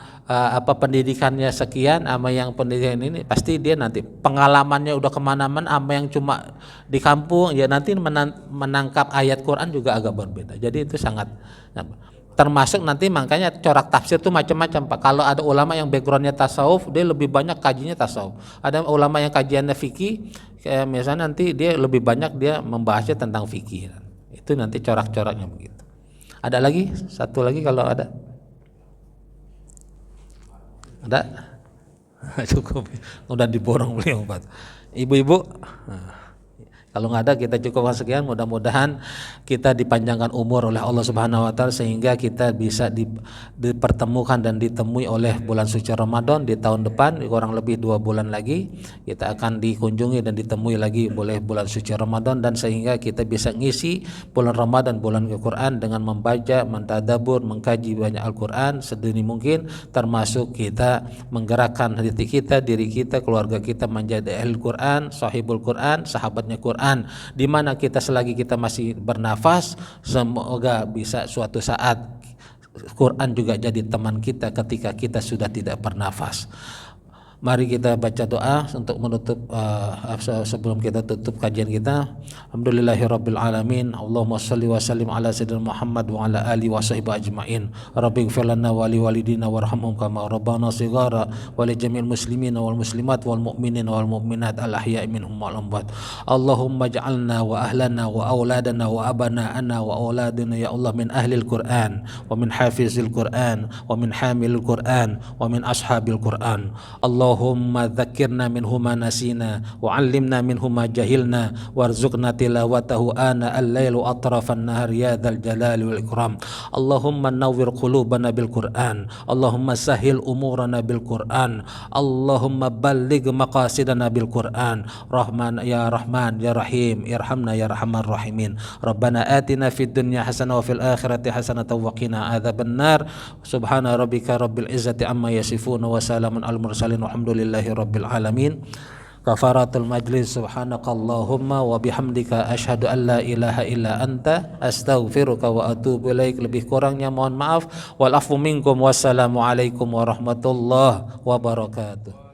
pendidikannya sekian sama yang pendidikan ini, pasti dia nanti pengalamannya udah kemana-mana, sama yang cuma di kampung ya nanti menangkap ayat Quran juga agak berbeda. Jadi itu sangat termasuk nanti makanya corak tafsir itu macam-macam Pak. Kalau ada ulama yang backgroundnya tasawuf, dia lebih banyak kajinya tasawuf. Ada ulama yang kajiannya fikih, kayak misalnya nanti dia lebih banyak dia membahasnya tentang fikih. Itu nanti corak-coraknya begitu. Ada lagi? Satu lagi kalau ada? Ada? Cukup. Udah diborong beliau Pak. Ibu-ibu, Kalau nggak ada kita cukupkan sekian. Mudah-mudahan kita dipanjangkan umur oleh Allah Subhanahu wa taala sehingga kita bisa dipertemukan dan ditemui oleh bulan suci Ramadan di tahun depan. Kurang lebih 2 bulan lagi kita akan dikunjungi dan ditemui lagi oleh bulan suci Ramadan, dan sehingga kita bisa ngisi bulan Ramadan, bulan Al-Qur'an dengan membaca, mentadabbur, mengkaji banyak Al-Qur'an sedini mungkin, termasuk kita menggerakkan hati kita, diri kita, keluarga kita menjadi ahli Quran, sahibul Quran, sahabatnya Quran, di mana kita selagi kita masih bernafas, semoga bisa suatu saat Quran juga jadi teman kita ketika kita sudah tidak bernafas. Mari kita baca doa untuk menutup sebelum kita tutup kajian kita. Alhamdulillahirabbil alamin. Allahumma shalli wa sallim ala sayyidina Muhammad wa ala alihi wa sahbihi ajmain. Rabbighfir lana wa li walidina warhamhum kama rabbana shighara wa li jami'il muslimina wal muslimat wal mu'minina wal mu'minat al ahya'i minhum wal amwat. Allahumma ij'alna wa ahlana wa auladana wa abana'ana wa auladina ya Allah min ahlil Qur'an wa min hafizil Qur'an wa min hamilil Qur'an wa min ashabil Qur'an. Allahumma dzakirna minhu ma nasina wa 'allimna minhu ma jahilna warzuqna tilawatahu ana al-lail wa atrafan nahar ya dzal jalali wal ikram. Allahumma nawwir qulubana bil Qur'an, Allahumma sahhil umurana bil Qur'an, Allahumma balligh maqasidana bil Qur'an. Rahman ya Rahim, irhamna ya arhamar rahimin. Rabbana atina fid dunya hasanah wa fil akhirati hasanah wa qina adzabannar. Subhana rabbika rabbil izzati amma yasifun wa salamun al mursalin walhamdulillahi rabbil alamin. Kafaratul majlis. Subhanakallahumma wa bihamdika asyhadu an la ilaha illa anta astaghfiruka wa atubu ilaik. Lebih kurangnya mohon maaf. Wal afu minkum. Wassalamu alaikum warahmatullahi wabarakatuh.